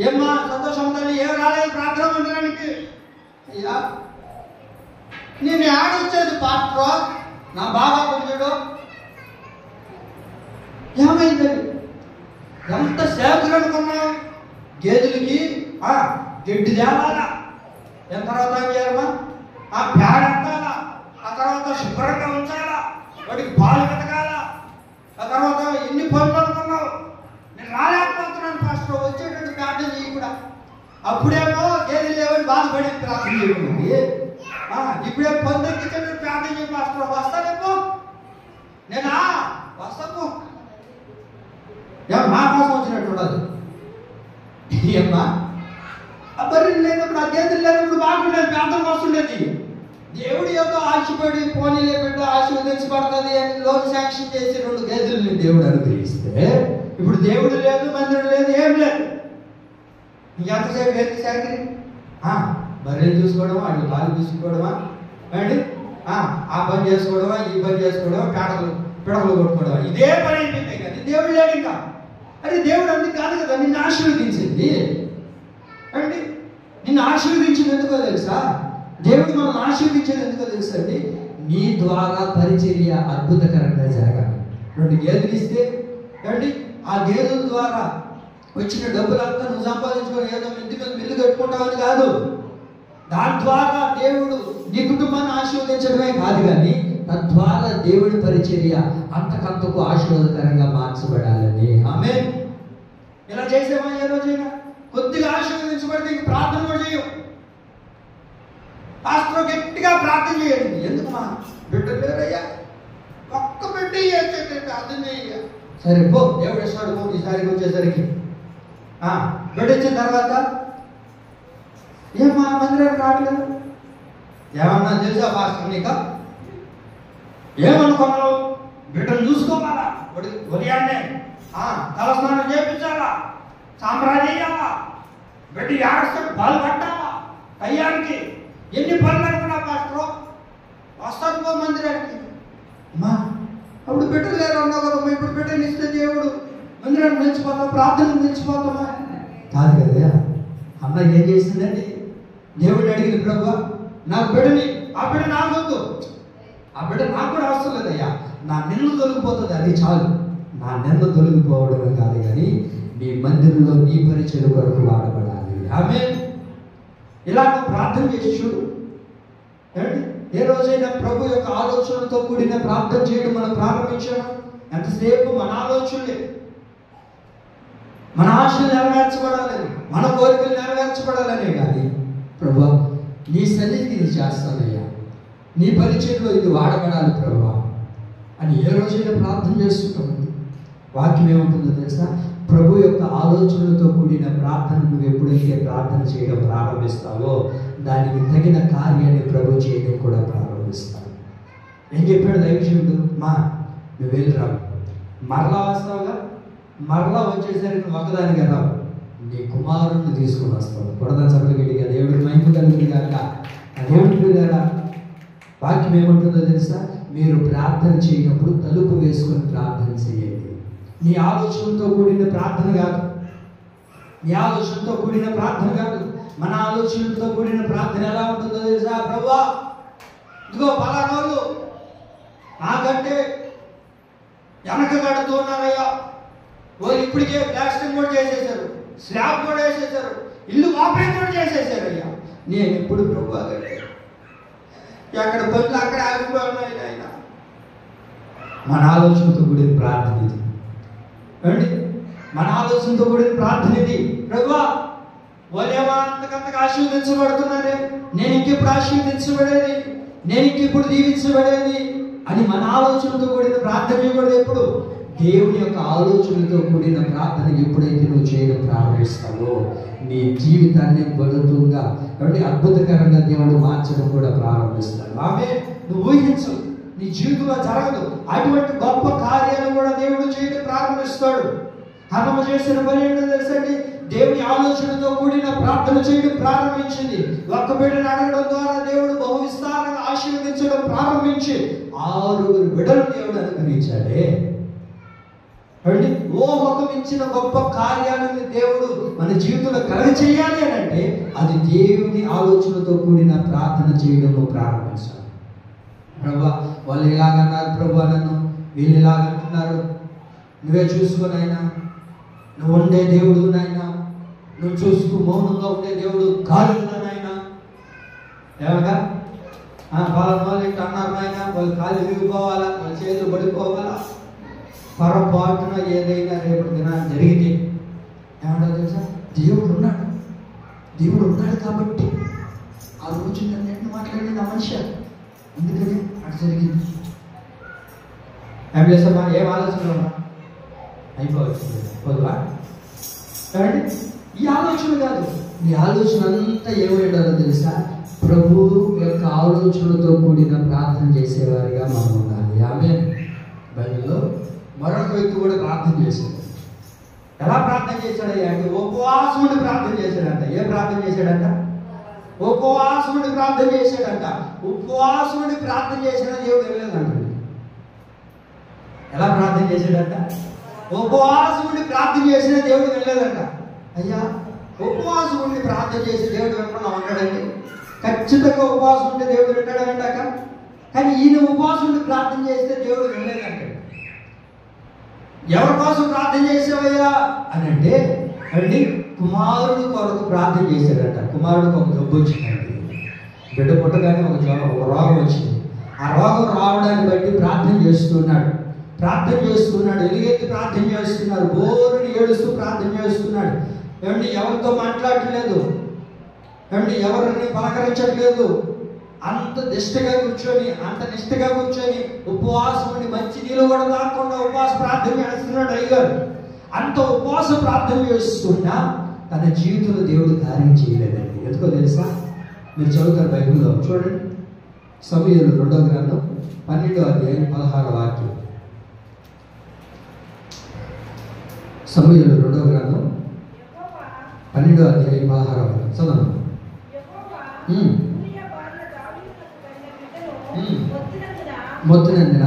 [SPEAKER 1] ఏమ్మా సంతోషం తల్లి, ఏం రాలేదు ప్రార్థన మందిరానికి? అయ్యా నేను ఆడొచ్చేది పాస్టర్, నా బాబా కొంచెడు ఏమైందండి? ఎంత సేవకులు అనుకున్నాం? గేదెలకి గడ్డి తేవాలా, ఎంత తర్వాత ఏం చేయాలమ్మా? ఆ పేడ ఎత్తాలా, ఆ తర్వాత శుభ్రంగా ఉంచాలా, వాడికి పాలు కట్టగాల, ఆ తర్వాత ఎన్ని పనులు అనుకున్నావు? నేను రాలేకపోతున్నాను పాస్టర్, వచ్చేటట్టు ప్రార్థన చేయి కూడా. అప్పుడేమో గేదెలు లేవని బాధపడి ప్రార్థన చేయకుండా, ఇప్పుడే పొందెక్కించేటట్టు ప్రార్థన చేయి పాస్టర్. వస్తానేమో నేనా వస్తాను, మా కోసం వచ్చినట్టు ఉండదు. ఏమ్మా ఆ బర్రెలు లేనప్పుడు, ఆ గేదెలు లేనప్పుడు బాగుండేది, ప్రార్థన వస్తుండేది. దేవుడు ఏదో ఆశపడి పోనీలే బిడ్డ ఆశీర్వదించబడుతుంది అని లోన్ శాంక్షన్ చేసి 2 గేదెలను దేవుడు అనుగ్రహిస్తే, ఇప్పుడు దేవుడు లేదు, మందిరం లేదు, ఏం లేదు. ఎంతసేపు ఏంటి శాఖరి? బర్రెలు చూసుకోవడమా, అటు పాలు చూసుకోవడమా, ఆ పని చేసుకోవడమా, ఈ పని చేసుకోవడమా, పిడకలు కొట్టుకోవడమా, ఇదే పని అయిపోయింది. కానీ దేవుడు లేడు ఇంకా. అది దేవుడు అందుకు కాదు కదా నిన్ను ఆశీర్వదించింది. నిన్ను ఆశీర్వదించింది ఎందుకో తెలుసా? దేవుడు మనం ఆశీర్వదించేది ఎందుకో తెలుసా అండి? నీ ద్వారా పరిచర్య అద్భుతకరంగా జరగాలి. 2 గేదెలు ఇస్తే ఆ గేదెల ద్వారా వచ్చిన డబ్బులంతా నువ్వు సంపాదించుకొని ఏదో మిల్లు కట్టుకుంటావని కాదు. దాని ద్వారా దేవుడు నీ కుటుంబాన్ని ఆశీర్వదించడమే కాదు, కానీ తద్వారా దేవుడి పరిచర్య అంతకంతకు ఆశీర్వాదకరంగా మార్చబడాలని. ఆమేన్. ఇలా చేసేమా? ఏ రోజైనా కొద్దిగా ఆశీర్వదించబడితే ఇంక ప్రార్థన కూడా చేయం. పాస్టర్ గట్టిగా ప్రార్థన చేయండి. ఎందుకు మా బిడ్డ లేరయ్యా, ఒక్క బిడ్డ ప్రార్థన చేయ. సరే పో, దేవుడు ఇస్తాడు పో. ఈసారికి వచ్చేసరికి బిడ్డ ఇచ్చిన తర్వాత ఏమా మందిరానికి రావట్లేదు? ఏమన్నా తెలుసా పాస్టర్ నీక? ఏమనుకున్నావు? బిడ్డను చూసుకోవాలా, ఉదయాన్నే తలస్నానం చేయించాలా, సాంబ్రాణి చేయాలా, బిడ్డ ఏడుస్తాడు, పాలు పట్టాలా, అయ్యానికి ఎన్ని పనులు అనుకున్నా పాస్టర్? వస్తాను పో మందిరానికి. అమ్మా అప్పుడు బిడ్డలు లేరు అన్నావు కదా, ఇప్పుడు బిడ్డని ఇస్తే దేవుడు మందిరాన్ని నిలిచిపోతాం, ప్రార్థనలు నిలిచిపోతామా? కాదు కదా. అమ్మ ఏం చేసిందండి? దేవుడు అడిగింది, ప్రభు నాకు బిడ్డని, ఆ బిడ్డ నాకు వద్దు, ఆ బిడ్డ నాకు కూడా అవసరం లేదయ్యా, నా నిన్ను తొలగిపోతుంది, అది చాలు. నా నిన్ను తొలగిపోవడమే కాదు, కానీ నీ మందిరంలో నీ పరిచయం కొరకు వాడబడాలి. ఆమేన్. ఇలా నువ్వు ప్రార్థన చేసి చూడు. ఏ రోజైనా ప్రభు యొక్క ఆలోచనలతో కూడిన ప్రార్థన చేయడం మనం ప్రారంభించాము. ఎంతసేపు మన ఆలోచనలే, మన ఆశలు నెరవేర్చబడాలని, మన కోరికలు నెరవేర్చబడాలనే కానీ ప్రభు నీ సన్నిధికి ఇది చేస్తానయ్యా, నీ పరిచయంలో ఇది వాడబడాలి ప్రభు అని ఏ రోజైనా ప్రార్థన చేస్తుంటాము. వాక్యం ఏముంటుందో తెలుసా? ప్రభు యొక్క ఆలోచనలతో కూడిన ప్రార్థన నువ్వు ఎప్పుడైతే ప్రార్థన చేయడం ప్రారంభిస్తావో దానికి తగిన కార్యాన్ని ప్రభు చేయడం కూడా ప్రారంభిస్తావు. ఏం చెప్పాడు దైవజనుడు? మా నువ్వు వెళ్ళి రావు, మరలా వస్తావుగా, మరలా వచ్చేసరికి నువ్వు ఒకదానిగా రావు, నీ కుమారుడిని తీసుకుని వస్తావు. కొడదా చప్పగడిగా దేవుడికి మహిమ కలుగుతుంది కాక. అదేమిటి కదా వాక్యం ఏమంటుందో తెలుసా? మీరు ప్రార్థన చేయనప్పుడు తలుపు వేసుకొని ప్రార్థన చేయండి. నీ ఆలోచనతో కూడిన ప్రార్థన కాదు, నీ ఆలోచనతో కూడిన ప్రార్థన కాదు. మన ఆలోచనతో కూడిన ప్రార్థన ఎలా ఉంటుందో తెలుసా? ప్రభువా, ఇదిగో పలానోళ్ళు నాకంటే వెనక కడుతూ ఉన్నారయ్యా, వాళ్ళు ఇప్పటికే ప్లాస్టింగ్ కూడా చేసేసారు, స్లాబ్ కూడా వేసేసారు, ఇల్లు ఆపరేట్ కూడా చేసేసారయ్యా. నేను ఎప్పుడు ప్రభువా ఎక్కడ పనులు అక్కడ ఆగిపోయి ఆయన. మన ఆలోచనతో కూడిన ప్రార్థన ఇది అండి, మన ఆలోచనతో కూడిన ప్రార్థన ఇది. ప్రభువా, వాళ్ళేమో అంతకంతకు ఆశీర్వదించబడుతున్నారే, నేను ఇంకెప్పుడు ఆశీర్వదించబడేది, నేను ఇంకెప్పుడు దీవించబడేది అని మన ఆలోచనతో కూడిన ప్రార్థన చేయకూడదు. ఎప్పుడు దేవుని యొక్క ఆలోచనతో కూడిన ప్రార్థన ఎప్పుడైతే నువ్వు చేయడం ప్రారంభిస్తావో నీ జీవితాన్ని బలుతుంగా కాబట్టి అద్భుతకరంగా దేవుడు మార్చడం కూడా ప్రారంభిస్తాడు. ఆమె నువ్వు ఊహించు, నీ జీవితంలో జరగదు అటువంటి గొప్ప కార్యాలు కూడా దేవుడు చేయడం ప్రారంభిస్తాడు. హన్నమ్మ చేసిన పని ఏంటో తెలుసండి? దేవుని ఆలోచనతో కూడిన ప్రార్థన చేయడం ప్రారంభించింది. ఒక్క బిడ్డను అడగడం ద్వారా దేవుడు బహు విస్తారంగా ఆశీర్వదించడం ప్రారంభించి 6 బిడ్డలు దేవుడు అనుగ్రహించాడే. ఊహకు మించిన గొప్ప కార్యాలను దేవుడు మన జీవితంలో కలగ చేయాలి అని అంటే అది దేవుని ఆలోచనతో కూడిన ప్రార్థన చేయడంలో ప్రారంభించాలి. ప్రభువా, వాళ్ళు ఇలాగన్నారు, ప్రభువా నన్ను వీళ్ళు ఇలాగంటున్నారు, నువ్వే చూసుకొని అయినా, నువ్వు ఉండే దేవుడు నాయన, నువ్వు చూసుకు మౌనంగా ఉండే దేవుడు కాదు నాయన. ఏమగా వాళ్ళ వాళ్ళు ఇట్లా అన్నారు నాయన, వాళ్ళు కాళ్ళు విరిగిపోవాలా, వాళ్ళ చేతులు పడిపోవాలా, పొరపాటున ఏదైనా రేపు దినాన్ని జరిగితే ఏమంటారు తెలుసా? దేవుడు ఉన్నాడు, దేవుడు ఉన్నాడు కాబట్టి ఆ రోజు నన్ను ఎన్ని మాట్లాడింది ఆ మనిషి, అందుకని అటు జరిగింది. ఏం చేస్తామా? ఏం ఆలోచన అయిపోవచ్చు పొద్దువా? ఈ ఆలోచన కాదు, ఈ ఆలోచన అంతా ఏమైండాలో తెలుసా? ప్రభు యొక్క ఆలోచనతో కూడిన ప్రార్థన చేసేవారిగా మనం ఉండాలి. ఆమె బైబిల్లో మరొక వ్యక్తి కూడా ప్రార్థన చేశాడు. ఎలా ప్రార్థన చేశాడయ్యా అంటే ఉపవాసముడి ప్రార్థన చేశాడంట. ఏం ప్రార్థన చేశాడంట? ఉపవాసముడి ప్రార్థన చేశాడంట. ఉపవాసముడి ప్రార్థన చేసిన దేవుడు వెళ్ళలేదంట. ఎలా ప్రార్థన చేశాడంట? ఉపవాసముడి ప్రార్థన చేసిన దేవుడు వెళ్ళలేదంట. అయ్యా, ఉపవాసం ఉండి ప్రార్థన చేసి దేవుడు వినకుండా ఉంటాడండి? ఖచ్చితంగా ఉపవాసం ఉంటే దేవుడు వింటాడంట. కానీ ఈయన ఉపవాసం ఉండి ప్రార్థన చేస్తే దేవుడు వినలేదంట. ఎవరి కోసం ప్రార్థన చేసావయ్యా అని అంటే అండి కుమారుడు కొరకు ప్రార్థన చేశాడట. కుమారుడికి ఒక జబ్బు వచ్చిందండి. బిడ్డ పుట్టగానే ఒక రోగం వచ్చింది. ఆ రోగం రావడాన్ని బట్టి ప్రార్థన చేస్తున్నాడు, ఎలుగెత్తి ప్రార్థన చేస్తున్నాడు, బోరుని ఏడుస్తూ ప్రార్థన చేస్తున్నాడు. ఏమండి ఎవరితో మాట్లాడట్లేదు, ఏమండి ఎవరిని పలకరించట్లేదు. అంత నిష్టగా కూర్చొని ఉపవాసం మంచి నీళ్ళు కూడా తాకుండా ఉపవాస ప్రార్థన చేస్తున్నాడు అయ్యగారు. అంత ఉపవాస ప్రార్థన చేస్తున్నా తన జీవితంలో దేవుడు కార్యం చేయలేదండి. ఎందుకో తెలుసా? మీరు చదువుతారు బైబిల్లో, చూడండి. సమూయేలు 2వ గ్రంథం 12వ అధ్యాయం 16వ వాక్యం. సమూయేలు 2వ గ్రంథం 12వ అధ్యాయం 16వ వాక్యం చదవండి. మొత్తినందున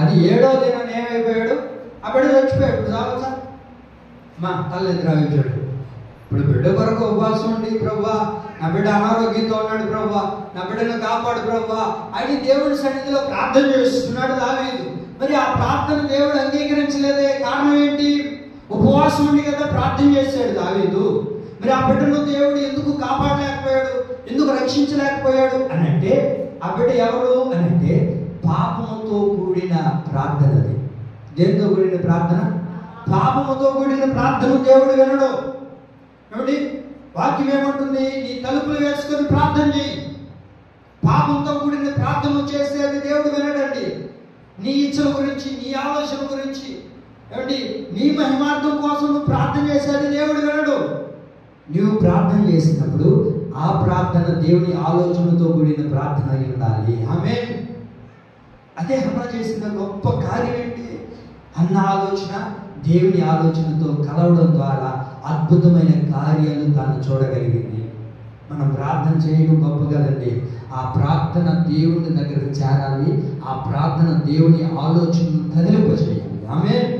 [SPEAKER 1] అది 7వ దినం ఏమైపోయాడు? ఆ బిడ్డ చచ్చిపోయాడు. చావచ్చా? మా తల్లి రావించాడు. ఇప్పుడు బిడ్డ కొరకు ఉపవాసం ఉండి, ప్రభువా నా బిడ్డ అనారోగ్యంతో ఉన్నాడు, ప్రభువా నా బిడ్డను కాపాడు ప్రభువా అని దేవుడి సన్నిధిలో ప్రార్థన చేస్తున్నాడు దావీదు. మరి ఆ ప్రార్థన దేవుడు అంగీకరించలేదే. కారణం ఏంటి? ఉపవాసం ఉండి కదా ప్రార్థన చేశాడు దావీదు. మరి ఆ బిడ్డను దేవుడు ఎందుకు కాపాడలేకపోయాడు, ఎందుకు రక్షించలేకపోయాడు అని అంటే ఆ బిడ్డ ఎవరు అని అంటే పాపముతో కూడిన ప్రార్థన. అది దేనితో కూడిన ప్రార్థన? పాపముతో కూడిన ప్రార్థన దేవుడు వినడు. ఏమిటి? వాక్యం ఏమంటుంది? నీ తలుపులు వేసుకొని ప్రార్థన చేయి. పాపంతో కూడిన ప్రార్థన చేసేది దేవుడు వినడండి. నీ ఇచ్చల గురించి, నీ ఆలోచన గురించి, ఏమండి, నీ మహిమార్థం కోసం నువ్వు ప్రార్థన చేసేది దేవుడు వినడు. నువ్వు ప్రార్థన చేసినప్పుడు ఆ ప్రార్థన దేవుని ఆలోచనతో కూడిన ప్రార్థన అయి ఉండాలి. ఆమేన్. అదే హన్న చేసిన గొప్ప కార్యం ఏంటి? అన్న ఆలోచన దేవుని ఆలోచనతో కలవడం ద్వారా అద్భుతమైన కార్యాలు తాను చూడగలిగింది. మనం ప్రార్థన చేయడం గొప్ప కదండి. ఆ ప్రార్థన దేవుని దగ్గరకు చేరాలి. ఆ ప్రార్థన దేవుని ఆలోచనను కదిలింపచేయాలి. ఆమేన్.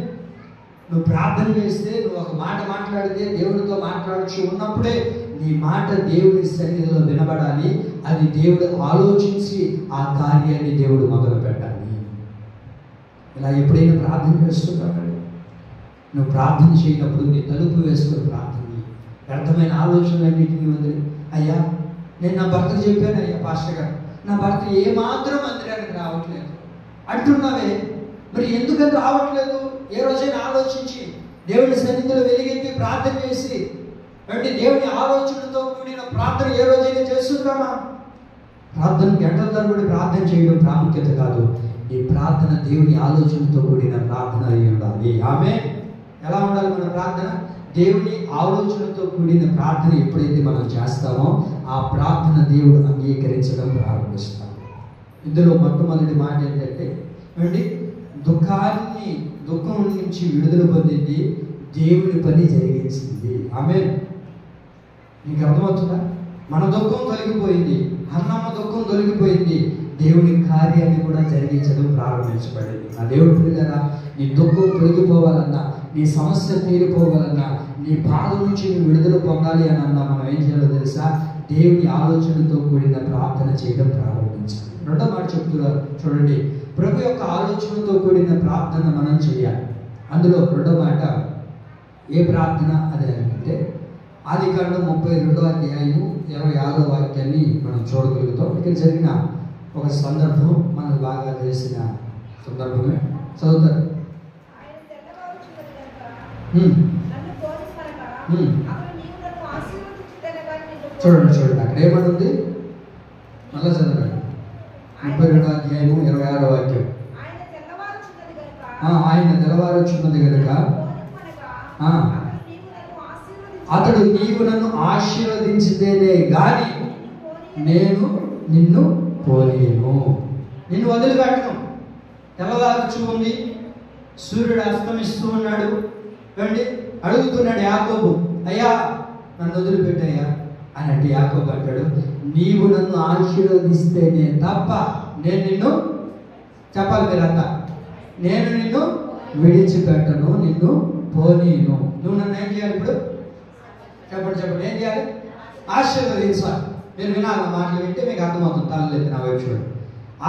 [SPEAKER 1] నువ్వు ప్రార్థన చేస్తే, నువ్వు ఒక మాట మాట్లాడితే దేవుడితో మాట్లాడుచు ఉన్నప్పుడే నీ మాట దేవుని సన్నిధిలో వినబడాలి. అది దేవుడు ఆలోచించి ఆ కార్యాన్ని దేవుడు మొదలు పెట్టాలి. ఇలా ఎప్పుడైనా ప్రార్థన చేస్తున్నాడు, నువ్వు ప్రార్థన చేయనప్పుడు నీ తలుపు వేసుకొని ప్రార్థన, వ్యర్థమైన ఆలోచనలన్నింటినీ వదిలి, అయ్యా నేను నా భర్తకు చెప్పాను, అయ్యా పాస్టర్ గారు నా భర్త ఏమాత్రం మందిరానికి రావట్లేదు అంటున్నావే, మరి ఎందుకని రావట్లేదు? ఏ రోజైనా ఆలోచించి దేవుని సన్నిధిలో వెలిగెత్తి ప్రార్థన చేసి, అంటే దేవుని ఆలోచనతో కూడిన ప్రార్థన ఏ రోజైనా చేస్తున్నామా? ప్రార్థన గంటల తరబడి ప్రార్థన చేయడం ప్రాముఖ్యత కాదు. ఈ ప్రార్థన దేవుని ఆలోచనతో కూడిన ప్రార్థన అయి ఉండాలి. ఆమేన్. ఎలా ఉండాలి మన ప్రార్థన? దేవుని ఆలోచనతో కూడిన ప్రార్థన ఎప్పుడైతే మనం చేస్తామో ఆ ప్రార్థన దేవుడు అంగీకరించడం ప్రారంభిస్తాం. ఇందులో మొట్టమొదటి మాట ఏంటంటే, ఏమండి, దుఃఖం నుంచి విడుదల పొందింది, దేవుని పని జరిగించింది. ఆమేన్. నీకు అర్థమవుతుందా? మన దుఃఖం తొలగిపోయింది, అన్నమ్మ దుఃఖం తొలగిపోయింది, దేవుని కార్యాన్ని కూడా జరిగించడం ప్రారంభించబడింది. నా దేవుడి పిల్లరా, నీ దుఃఖం తొలగిపోవాలన్నా, నీ సమస్య తీరిపోవాలన్నా, నీ బాధ నుంచి నువ్వు విడుదల పొందాలి అని అన్నా మనం ఏం చేయాలో తెలుసా? దేవుని ఆలోచనతో కూడిన ప్రార్థన చేయడం ప్రారంభించాలి. రెండో మాట చెప్తున్నారు చూడండి, ప్రభు యొక్క ఆలోచనతో కూడిన ప్రార్థన మనం చేయాలి. అందులో రెండో మాట ఏ ప్రార్థన అదే అంటే, ఆదికాండం 32వ అధ్యాయము 26వ వాక్యాన్ని మనం చూడగలుగుతాం. ఇక్కడ జరిగిన ఒక సందర్భం మనకు బాగా తెలిసిన సందర్భమే. చదువుతారు. చూడండి అక్కడ ఏమనుంది? మళ్ళా చదవండి. 32వ అధ్యాయము 26వ వాక్యం. ఆయన తెల్లవారుచున్నది కనుక అతడు నీవు నన్ను ఆశీర్వదించితేనే గాని నేను నిన్ను పోలేను, నిన్ను వదిలిపెట్టను. తెల్లవారుచు ఉంది, సూర్యుడు అస్తమిస్తూ ఉన్నాడు. ఏమండి, అడుగుతున్నాడు యాకోబు, అయ్యా నన్ను వదిలిపెట్టయ్యా అని అంటే యాకోబు అంటాడు, నీవు నన్ను ఆశీర్వదిస్తేనే తప్ప నేను నిన్ను, చెప్పాలి మీరంతా, నేను నిన్ను విడిచిపెట్టను, నిన్ను పోనీను. నువ్వు నన్ను ఏం చేయాలి? ఇప్పుడు చెప్పండి ఏం చేయాలి? ఆశీర్వదించాలి. మీరు వినాలి, మాటలు వింటే మీకు అర్థమవుతుంది. తలలేదు నా వైపు చూడండి.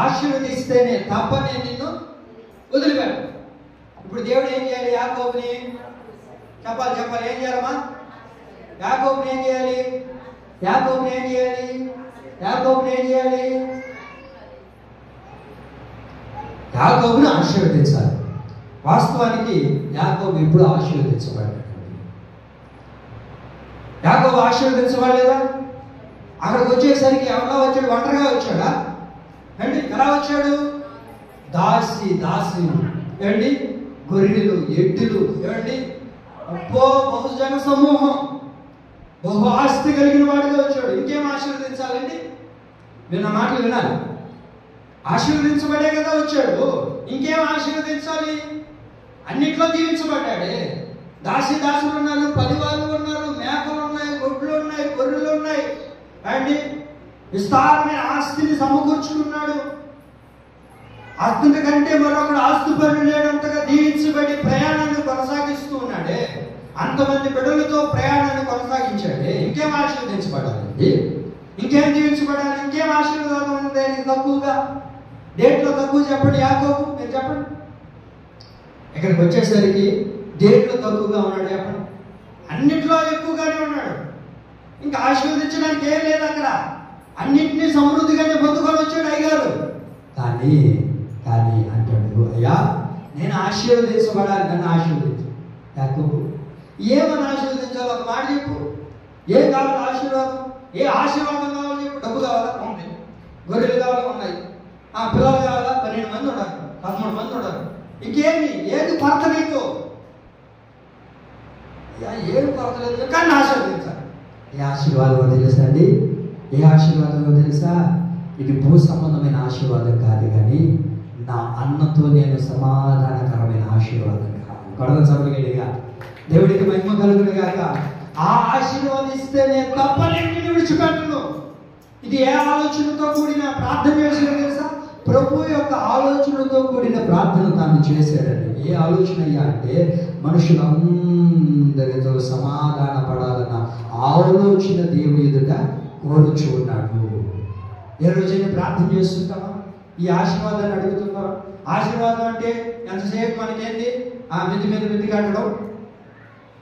[SPEAKER 1] ఆశీర్వదిస్తేనే తప్ప నేను నిన్ను వదిలిపెట్టు. ఇప్పుడు దేవుడు ఏం చేయాలి? యాకోబుని చెప్పాలి ఏం చేయాలమ్మా? యాకోబుని ఏం చేయాలి? యాకోబుని ఆశీర్వదించాలి. వాస్తవానికి యాకోబు ఎప్పుడు ఆశీర్వదించబడ్డాడు? యాకోబు ఆశీర్వదించబడలేదా? అక్కడికి వచ్చేసరికి ఎవరిలా వచ్చాడు? ఒంటరిగా వచ్చాడా? ఏంటి, ఎలా వచ్చాడు? దాసి ఏమండి, గొర్రెలు, ఎడ్డులు, ఏమండి, బహుజన సమూహం, బహు ఆస్తి కలిగిన వాడిగా వచ్చాడు. ఇంకేం ఆశీర్వదించాలండి? మీరు నా మాటలు వినాలి. ఆశీర్వదించబడే కదా వచ్చాడు, ఇంకేం ఆశీర్వదించాలి? అన్నిట్లో దీవించబడ్డాడే. దాసులు ఉన్నారు, పదివాళ్ళు ఉన్నారు, మేకలు ఉన్నాయి, గొడ్లు ఉన్నాయి, గొర్రెలు ఉన్నాయి, అండి విస్తారమైన ఆస్తిని సమకూర్చుకున్నాడు. ఆస్తి కంటే మరొకడు ఆస్తి పనులు లేడంతగా దీవించబడి ప్రయాణాన్ని కొనసాగిస్తూ ఉన్నాడే. అంతమంది బిడ్డలతో ప్రయాణాన్ని కొనసాగించాడే. ఇంకేం ఆశీర్వదించబడాలండి? ఇంకేం దీవించబడాలి? ఇంకేం ఆశీర్వాదం ఉంది తక్కువగా? దేంట్లో తక్కువ చెప్పండి యాకోబు, మీరు చెప్పండి. ఇక్కడికి వచ్చేసరికి దేంట్లో తక్కువగా ఉన్నాడు చెప్పండి? అన్నిట్లో ఎక్కువగానే ఉన్నాడు. ఇంకా ఆశీర్వదించడానికి ఏం లేదు అక్కడ. అన్నింటినీ సమృద్ధిగానే పొందుకొని వచ్చాడు అయ్యగారు. కానీ అంటాడు, అయ్యా నేను ఆశీర్వదించబడాలి, నన్ను ఆశీర్వదించు. యాకోబు ఏమని ఆశీర్వదించాలో ఒక మాట చెప్పు. ఏం కావాలి ఆశీర్వాదం? ఏ ఆశీర్వాదం కావాలి చెప్పు? డబ్బు కావాలా? ఉంది. గొర్రెలు కావాలా? ఉన్నాయి. పిల్లలు కావాలా? 12 మంది ఉన్నారు, 13 మంది ఉన్నారు. ఇంకేమి? ఏది కొరత నీకు? ఏం కొరత లేదు కానీ ఆశీర్వదించాలి. ఏ ఆశీర్వాదమో తెలుసా అండి? ఏ ఆశీర్వాదమో తెలుసా? ఇది భూ సంబంధమైన ఆశీర్వాదం కాదు, కానీ నా అన్నతో నేను సమాధానకరమైన ఆశీర్వాదం కాదు. కొడదాం సభలుగా, దేవుడికి మహిమ కలుగును గాక. ఆ ఆశీర్వాదిస్తే నేను తప్పలేని విడిచిపెట్టను. ఇది ఏ ఆలోచనతో కూడిన ప్రార్థన చేశాడు తెలుసా? ప్రభు యొక్క ఆలోచనతో కూడిన ప్రార్థన తాను చేశాడండి. ఏ ఆలోచన అయ్యా అంటే మనుషులందరితో సమాధాన పడాలన్న ఆలోచన దేవుడి ఎదుట కోరుచు ఉన్నాడు. ఏ రోజైనా ప్రార్థన చేస్తుంటామా? ఈ ఆశీర్వాదాన్ని అడుగుతున్నాం. ఆశీర్వాదం అంటే ఎంతసేపు మనకేంటి? మిద్ది మీద మిద్ది కట్టడం,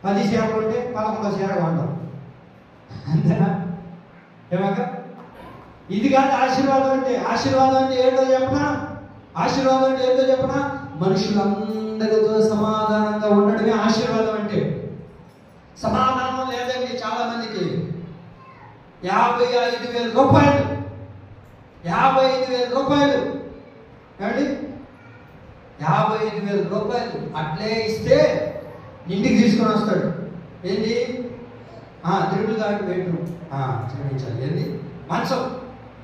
[SPEAKER 1] 10 చీరలు ఉంటే 11వ చీర కొనడం, అంతేనా? ఏమక్క? ఇది కాదు ఆశీర్వాదం అంటే. ఆశీర్వాదం అంటే ఏంటో చెప్పనా? ఆశీర్వాదం అంటే ఏంటో చెప్పనా? మనుషులందరితో సమాధానంగా ఉండడమే ఆశీర్వాదం అంటే. సమాధానం లేదండి చాలా మందికి. 55,000 రూపాయలు, 55,000 రూపాయలు ఏమండి? 55,000 రూపాయలు అట్లే ఇస్తే ఇంటికి తీసుకొని వస్తాడు. ఏంటి? తిరుమల గారికి బెడ్రూమ్ చూపించాలి. ఏంటి? మంచం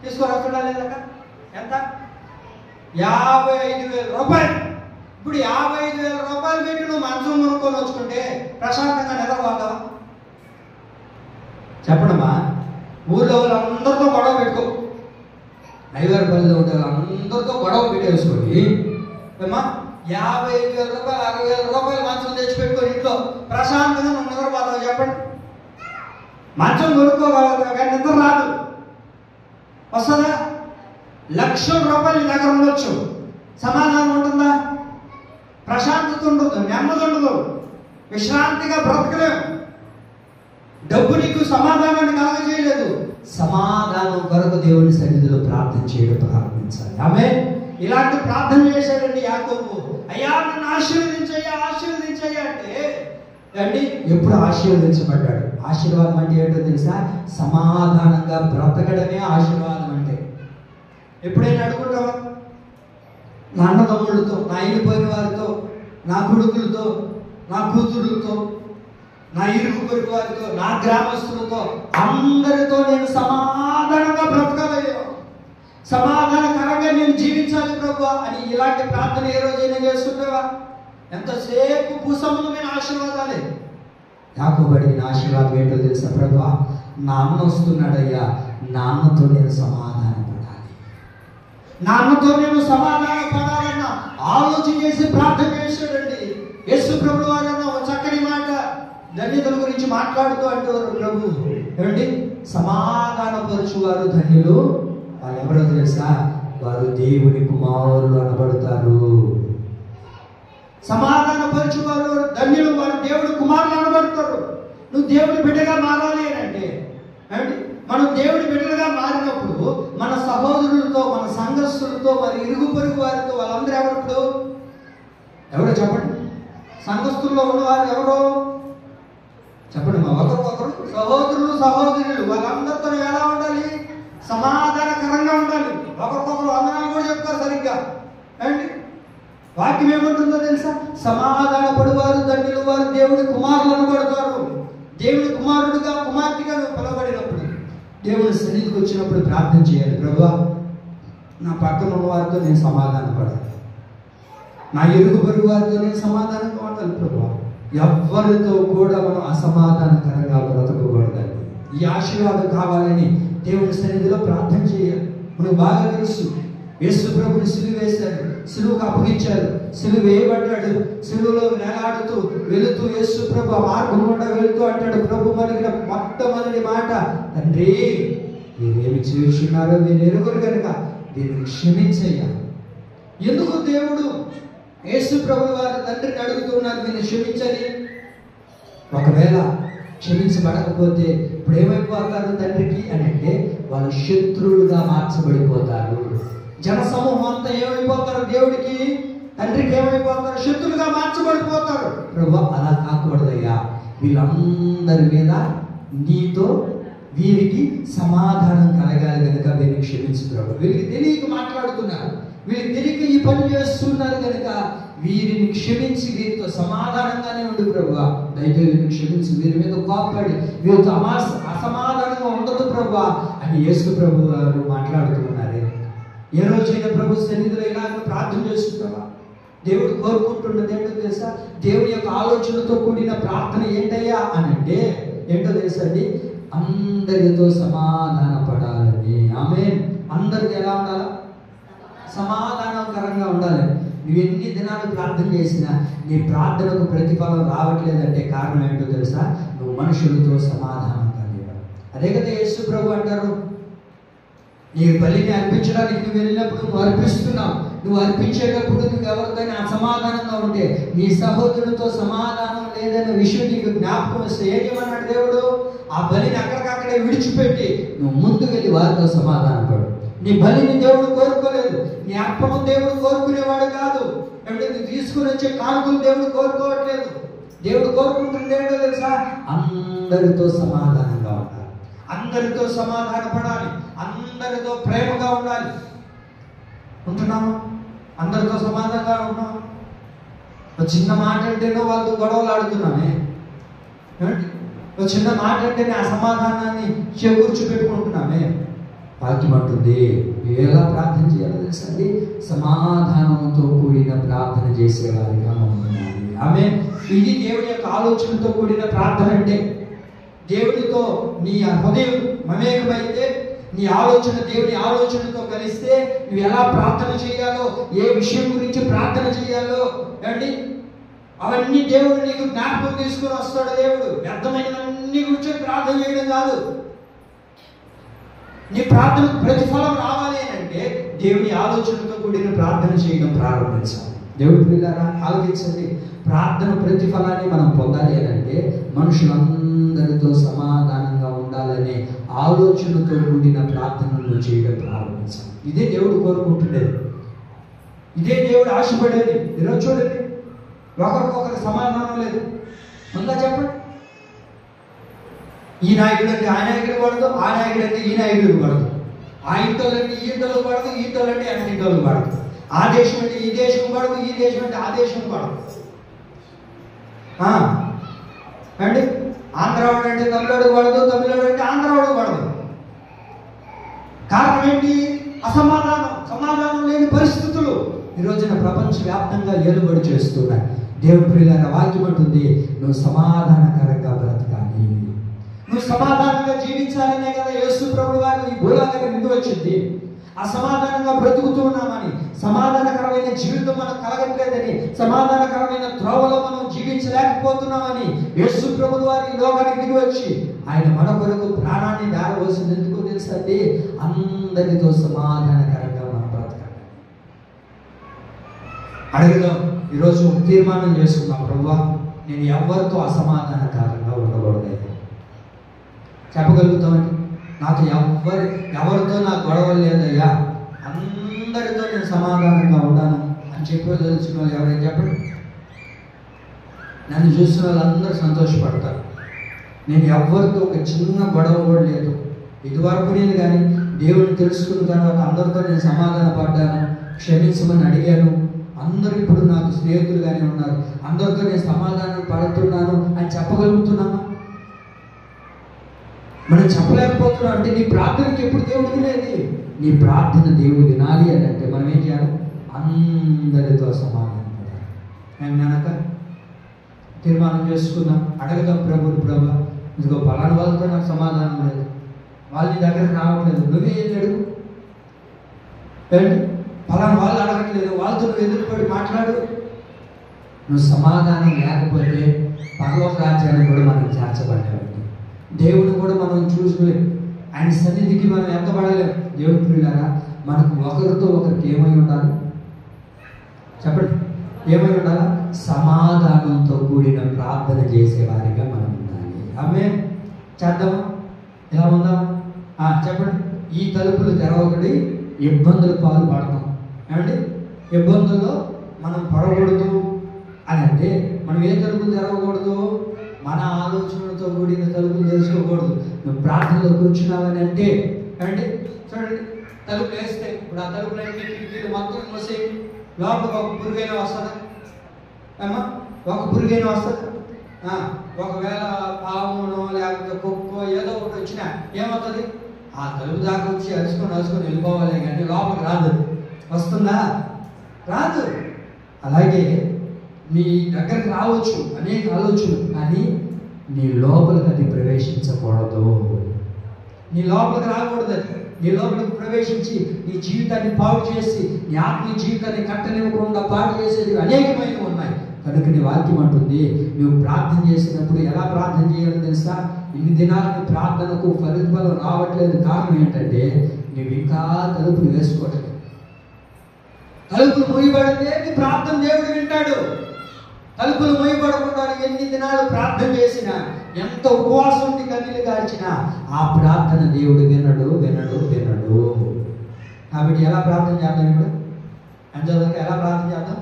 [SPEAKER 1] తీసుకొని వస్తాడా లేదక్క? ఎంత? 55,000 రూపాయలు. ఇప్పుడు 55,000 రూపాయలు పెట్టి నువ్వు మంచం కొనుక్కొని వచ్చుకుంటే ప్రశాంతంగా నిలబడతావా? చెప్పడమ్మా. ఊళ్ళో వాళ్ళందరితో గొడవ పెట్టుకో, ఐవర్పల్లిలో ఉండే వాళ్ళందరితో గొడవ పెట్టేసుకొని ఏమా 55,000 రూపాయలు 60,000 రూపాయలు మంచం తెచ్చి పెట్టుకొని ఇంట్లో ప్రశాంతంగా నువ్వు నిద్రపోతావు? చెప్పండి. మంచం కొనుక్కోగలుగుతావు కానీ నిద్ర రాదు. వస్తుందా? 1,00,000 రూపాయలు నీ దగ్గర ఉండొచ్చు, సమాధానం ఉంటుందా? ప్రశాంతత ఉండదు, నెమ్మది ఉండదు, విశ్రాంతిగా బ్రతకలేము. డబ్బు నీకు సమాధానాన్ని కలగజేయలేదు. సమాధానం కొరకు దేవుని సన్నిధిలో ప్రార్థన చేయడం ప్రారంభించాలి. ఆమేన్. ఇలాంటి ప్రార్థన చేశాడండి యాకోబు. అయ్యా నన్ను ఆశీర్వదించయ్యా, ఆశీర్వదించయ్యా అంటే అండి ఎప్పుడు ఆశీర్వదించబడ్డాడు. ఆశీర్వాదం అంటే ఏంటో తెలుసా? సమాధానంగా బ్రతకడమే ఆశీర్వాదం అంటే. ఎప్పుడైనా అడుగుంటావా? నా అన్నదమ్ములతో, నా అయిపోయిన వారితో, నా కొడుకులతో, నా కూతురులతో, నా ఇరుగు పొరుగు వారితో, నా గ్రామస్తులతో, అందరితో నేను సమాధానంగా బ్రతకాలి, సమాధానకరంగా నేను జీవించాలి ప్రభువా అని ఇలాంటి ప్రార్థన ఏ రోజైనా చేస్తుంటావా? ఎంతసేపు భూసంబంధమైన ఆశీర్వాదాలే. యాకోబు అడిగిన ఆశీర్వాదం ఏంటో తెలుసా? ప్రభువా నా అన్న వస్తున్నాడయ్యా, నా అన్నతో నేను సమాధాన పడాలి, నా అన్నతో నేను సమాధాన పడాలన్న ఆలోచన చేసి ప్రార్థన చేశాడండి. యేసు ప్రభు వారన్న ఒక చక్కని మాట ధన్యతల గురించి మాట్లాడుతూ అంటారు ప్రభు. ఏమండి? సమాధానపరచువారు ధన్యులు, వాళ్ళు ఎవరో తెలుసా? వారు దేవుని కుమారులు అనబడతారు. సమాధానపరచువారు ధన్యులు, వారు దేవుడి కుమారులు అనబడతారు. నువ్వు దేవుడి బిడ్డగా మారాలి అని అంటే ఏమండి? మనం దేవుడి బిడ్డలుగా మారినప్పుడు మన సహోదరులతో, మన సంఘస్థులతో, మరి ఇరుగు పొరుగు వారితో, వాళ్ళందరూ ఎవరు? ఎవరో చెప్పండి. సంఘస్థుల్లో ఉన్నవారు ఎవరో చెప్పండి. మా ఒకరికొకరు సహోదరులు సహోదరులు వాళ్ళందరితో ఎలా ఉండాలి? సమాధానకరంగా ఉండాలి. ఒకరికొకరు వందనాలు కూడా చెప్తారు సరిగ్గా. అండి వాక్యం ఏమంటుందో తెలుసా? సమాధాన పడువారు ధన్యులు, వారు దేవుడి కుమారులు అనబడతారు. దేవుడి కుమారుడుగా, కుమార్తెగా నువ్వు పిలవబడినప్పుడు, దేవుడి సన్నిధికి వచ్చినప్పుడు ప్రార్థన చేయాలి. ప్రభువా నా పక్కన ఉన్న వారితో నేను సమాధాన పడాలి, నా ఇరుగు పొరుగు వారితో నేను సమాధానంగా ఉండాలి. ప్రభువా ఎవ్వరితో కూడా మనం అసమాధానకరంగా బ్రతకూడదండి. ఈ ఆశీర్వాదం కావాలని దేవుని సన్నిధిలో ప్రార్థన చేయాలి. మనకు బాగా తెలుసు, యేసు ప్రభుని సిలువ వేశారు, సిలువకు అప్పగించారు, సిలువ వేయబడ్డాడు. సిలువలో వేలాడుతూ వెళుతూ యేసు ప్రభు ఆ మార్గం గుండా వెళుతూ అంటాడు, ప్రభు పలికిన మొట్టమొదటి మాట, తండ్రి మీరేమి చేస్తున్నారో మీరు ఎరుగురు కనుక దీన్ని క్షమించయ్యా. ఎందుకు దేవుడు యేసు ప్రభు వారి తండ్రిని అడుగుతున్నారు దీన్ని క్షమించని? ఒకవేళ క్షమించబడకపోతే ఇప్పుడు ఏమైపోతారు తండ్రికి అని అంటే, వాళ్ళు శత్రువులుగా మార్చబడిపోతారు. జనసమూహం అంతా ఏమైపోతారు? దేవుడికి తండ్రికి ఏమైపోతారు? శత్రువులుగా మార్చబడిపోతారు. ప్రభు అలా కాకూడదయ్యా, వీళ్ళందరి మీద నీతో వీరికి సమాధానం కలగాలి కనుక వీరిని క్షమించు ప్రభు. వీరికి తెలియక మాట్లాడుతున్నారు, వీరికి తెలియక ఈ పని చేస్తున్నారు కనుక వీరిని క్షమించి వీరితో సమాధానంగానే ఉండు ప్రభువా. దయతో వీరిని క్షమించి వీరి మీద కోప్పడి వీరితో అసమాధానంగా ఉండదు ప్రభువా అని యేసు ప్రభు గారు మాట్లాడుతున్నారే. ఏ రోజైనా ప్రభు సన్నిధిలో ఇలాగ ప్రార్థన చేస్తున్నావా? దేవుడు కోరుకుంటున్నది ఏంటో తెలుసా? దేవుని యొక్క ఆలోచనతో కూడిన ప్రార్థన ఏంటయ్యా అని అంటే ఏంటో తెలుసా అండి? అందరితో సమాధాన పడాలని. ఆమేన్. అందరికి ఎలా ఉండాలి? సమాధానకరంగా ఉండాలి. నువ్వు ఎన్ని దినాలు ప్రార్థన చేసినా నీ ప్రార్థనకు ప్రతిఫలం రావట్లేదంటే కారణం ఏంటో తెలుసా? నువ్వు మనుషులతో సమాధానం కలిగి. అదే కదా యేసు ప్రభు అంటారు, నీ బలిని అర్పించడానికి నువ్వు వెళ్ళినప్పుడు నువ్వు అర్పిస్తున్నావు, నువ్వు అర్పించేటప్పుడు నువ్వు ఎవరికైనా అసమాధానంగా ఉంటే, నీ సహోదరుడితో సమాధానం లేదన్న విషయం నీకు జ్ఞాపకం వస్తే ఏం చేయమన్నాడు దేవుడు? ఆ బలిని అక్కడికక్కడే విడిచిపెట్టి నువ్వు ముందుకు వెళ్ళి వారితో సమాధానపడు. నీ బలిని దేవుడు కోరుకోలేదు, నీ అర్పణ దేవుడు కోరుకునేవాడు కాదు. అంటే నువ్వు తీసుకుని వచ్చే కానుకలు దేవుడు కోరుకోవట్లేదు. దేవుడు కోరుకుంటుంది ఏంటో తెలుసా? అందరితో సమాధానంగా ఉండాలి, అందరితో సమాధాన పడాలి, అందరితో ప్రేమగా ఉండాలి. ఉంటున్నాము? అందరితో సమాధానంగా ఉంటున్నాము? ఒక చిన్న మాట అంటేనో వాళ్ళతో గొడవలు ఆడుతున్నామే. ఒక చిన్న మాట అంటేనే అసమాధానాన్ని చేకూర్చి పెట్టుకుంటున్నామే. వాక్యం అంటుంది ఎలా ప్రార్థన చేయాలో తెలుసా అండి? సమాధానంతో కూడిన ప్రార్థన చేసేవారిగా ఉండాలి. ఆమేన్. ఇది దేవుని యొక్క ఆలోచనతో కూడిన ప్రార్థన. అంటే దేవుడితో నీ హృదయం మమేకమైతే, నీ ఆలోచన దేవుని ఆలోచనతో కలిస్తే నువ్వు ఎలా ప్రార్థన చేయాలో, ఏ విషయం గురించి ప్రార్థన చేయాలో అండి అవన్నీ దేవుడు నీకు జ్ఞాపకం తీసుకుని వస్తాడు. దేవుడు వ్యర్థమైనవన్నీ గురించి ప్రార్థన చేయడం కాదు. నీ ప్రార్థనకు ప్రతిఫలం రావాలి అంటే దేవుని ఆలోచనతో కూడిన ప్రార్థన చేయడం ప్రారంభించాలి. దేవుడి పిల్లారా ఆలోచించండి. ప్రార్థన ప్రతిఫలాన్ని మనం పొందాలి అంటే మనుషులందరితో సమాధానంగా ఉండాలనే ఆలోచనతో కూడిన ప్రార్థనలు చేయడం ప్రారంభించాలి. ఇదే దేవుడు కోరుకుంటున్నది, ఇదే దేవుడు ఆశపడేది. ఈరోజు చూడండి, ఒకరికొకరు సమాధానం లేదు. ఉందా చెప్పండి? ఈ నాయకుడు అంటే ఆ నాయకుడు పడదు, ఆ నాయకుడు అంటే ఈ నాయకుడు పడదు, ఆ ఇంటోళ్ళు అంటే ఈ ఇంటోళ్ళు పడదు, ఈ ఇంటోళ్ళు అంటే అన్ని ఇంటోళ్ళు పడదు, ఆ దేశం అంటే ఈ దేశం పడదు, ఈ దేశం అంటే ఆ దేశం పడదు. అండి ఆంధ్రావాడు అంటే తమిళోడు పడదు, తమిళోడు అంటే ఆంధ్రావాడు పడదు. కారణం ఏంటి? అసమాధానం, సమాధానం లేని పరిస్థితులు ఈ రోజున ప్రపంచవ్యాప్తంగా ఏలుబడి చేస్తున్నాయి. దేవుడి ప్రియులైన వాక్యం అంటుంది, నువ్వు సమాధానకరంగా బ్రతకాలి, నువ్వు సమాధానంగా జీవించాలనే కదా యేసు ప్రభువు వారు ఈ భూలోకానికి ముందు వచ్చింది. అసమాధానంగా బ్రతుకుతూ ఉన్నామని, సమాధానకరమైన జీవితం మనకు కలగట్లేదని, సమాధానకరమైన త్రోవలో మనం జీవించలేకపోతున్నామని యేసు ప్రభువు వారు ఈ లోకానికి దిగి వచ్చి ఆయన మన కొరకు ప్రాణాన్ని దారవలసింది. ఎందుకు తెలుసండి? అందరితో సమాధానకరంగా మనం బ్రతకాలి. అడుగుదాం, ఈరోజు తీర్మానం చేసుకున్నాం, ప్రభువా నేను ఎవరితో అసమాధానకరంగా ఉండకూడదు. చెప్పగలుగుతామండి? నాకు ఎవరితో నాకు గొడవ లేదయ్యా, అందరితో నేను సమాధానంగా ఉన్నాను అని చెప్పదలుచుకున్న వాళ్ళు ఎవరైనా చెప్పండి. నన్ను చూసిన వాళ్ళందరూ సంతోషపడతారు. నేను ఎవరితో ఒక చిన్న గొడవ కూడా లేదు. ఇదివరకు నేను కానీ దేవుడిని తెలుసుకున్న తర్వాత అందరితో నేను సమాధాన పడ్డాను, క్షమించమని అడిగాను. అందరూ ఇప్పుడు నాకు స్నేహితులుగానే ఉన్నారు, అందరితో నేను సమాధానం పడుతున్నాను అని చెప్పగలుగుతున్నాను. మనం చెప్పలేకపోతున్నాం అంటే నీ ప్రార్థనకి ఎప్పుడు దేవుడు వినేది? నీ ప్రార్థన దేవుడు వినాలి అని అంటే మనం ఏం చేయాలి? అందరితో సమాధానం పడాలి. మేము కనుక తీర్మానం చేసుకుందాం, అడగదాం ప్రభుని, ప్రభు ఇదిగో పలానా వాళ్ళతో నాకు సమాధానం లేదు, వాళ్ళ నీ దగ్గరకు రావట్లేదు, నువ్వే ఏం అడుగు. పలానా వాళ్ళు అడగట్లేదు, వాళ్ళతో నువ్వు ఎదురుపడి మాట్లాడు. నువ్వు సమాధానం లేకపోతే పరలోక రాజ్యాన్ని కూడా మనం చేర్చబడలేము. దేవుడు కూడా మనం చూసుకోలేము, ఆయన సన్నిధికి మనం ఎత్తబడలేము. దేవుడి ప్రియులారా, మనకు ఒకరితో ఒకరికి ఏమై ఉండాలి చెప్పండి? ఏమై ఉండాలా? సమాధానంతో కూడిన ప్రార్థన చేసేవారిగా మనం ఉండాలి. ఆమేన్. చేద్దామా? ఎలా ఉందామా? చెప్పండి. ఈ తలుపులు తెరవకడి ఇబ్బందులు పాలు పడతాం. ఏమండి? ఇబ్బందుల్లో మనం పడకూడదు అని అంటే మనం ఏ తలుపులు తెరవకూడదు? మన ఆలోచనలతో కూడిన తలుపులు తెరుచుకోకూడదు. నువ్వు ప్రార్థనలో కూర్చున్నావని అంటే అండి చూడండి, తలుపులు వేస్తే ఇప్పుడు ఆ తలుపులన్నీ కిటికీలు మొత్తం మూసేయండి, లోపల ఒక పురుగైనా వస్తుందా? ఏమా ఒక పురుగైనా వస్తుందా? ఒకవేళ పామునో లేకపోతే కుక్కో ఏదో ఒకటి వచ్చినా ఏమవుతుంది? ఆ తలుపు దాకా వచ్చి అరుచుకొని వెళ్ళిపోవాలి, కానీ లోపలికి రాదు. వస్తుందా? రాదు. అలాగే నీ దగ్గరకు రావచ్చు అనేక ఆలోచనలు, కానీ నీ లోపలికి అది ప్రవేశించకూడదు. నీ లోపలికి రాకూడదు. అది నీ లోపలికి ప్రవేశించి నీ జీవితాన్ని పాడు చేసి నీ ఆత్మీయ జీవితాన్ని కట్టనివ్వకుండా పాడు చేసేది అనేకమైనవి ఉన్నాయి. కనుక నీ వాక్యం అంటుంది, నువ్వు ప్రార్థన చేసినప్పుడు ఎలా ప్రార్థన చేయాలో తెలుసా? ఇన్ని దినాలు నీ ప్రార్థనకు ఫలితం రావట్లేదు. కారణం ఏంటంటే నువ్వు ఇంకా తలుపులు వేసుకోవట్లేదు. తలుపులు మూయబడితే నీ ప్రార్థన దేవుడు వింటాడు. తలుపులు మూయబడకుండా ఎన్ని దినాలు ప్రార్థన చేసినా, ఎంత ఉపవాసం ఉండి కన్నీళ్ళు గార్చినా ఆ ప్రార్థన దేవుడు వినడు. కాబట్టి ఎలా ప్రార్థన చేద్దాం? ఇప్పుడు అంజలకి ఎలా ప్రార్థన చేద్దాం?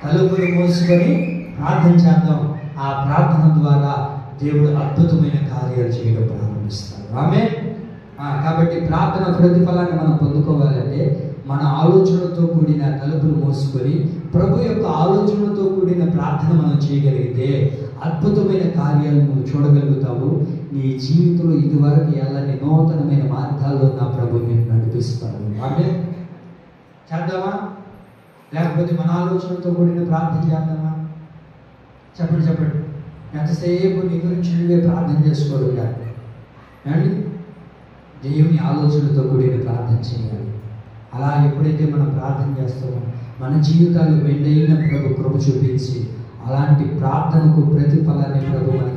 [SPEAKER 1] తలుపులు మూసుకొని ప్రార్థన చేద్దాం. ఆ ప్రార్థన ద్వారా దేవుడు అద్భుతమైన కార్యాలు చేయడం ప్రారంభిస్తాడు. ఆమేన్. కాబట్టి ప్రార్థన ప్రతిఫలాన్ని మనం పొందుకోవాలంటే మన ఆలోచనలతో కూడిన తలుపులు మూసుకొని ప్రభు యొక్క ఆలోచనలతో కూడిన ప్రార్థన మనం చేయగలిగితే అద్భుతమైన కార్యాలను నువ్వు చూడగలుగుతావు. నీ జీవితంలో ఇదివరకు ఎలాంటి నూతనమైన మార్గాల్లో నా ప్రభు నేను నడిపిస్తాను. ఆమేన్. చేద్దామా? లేకపోతే మన ఆలోచనలతో కూడిన ప్రార్థన చేద్దామా? చెప్పండి. ఎంతసేపు నీ గురించి నువ్వే ప్రార్థన చేసుకోవడం కాదు అండి, దేవుని ఆలోచనలతో కూడిన ప్రార్థన చేయాలి. అలా ఎప్పుడైతే మనం ప్రార్థన చేస్తామో మన జీవితాలు మెండైన ప్రభు కృప చూపించి అలాంటి ప్రార్థనకు ప్రతిఫలాన్ని ప్రభు మన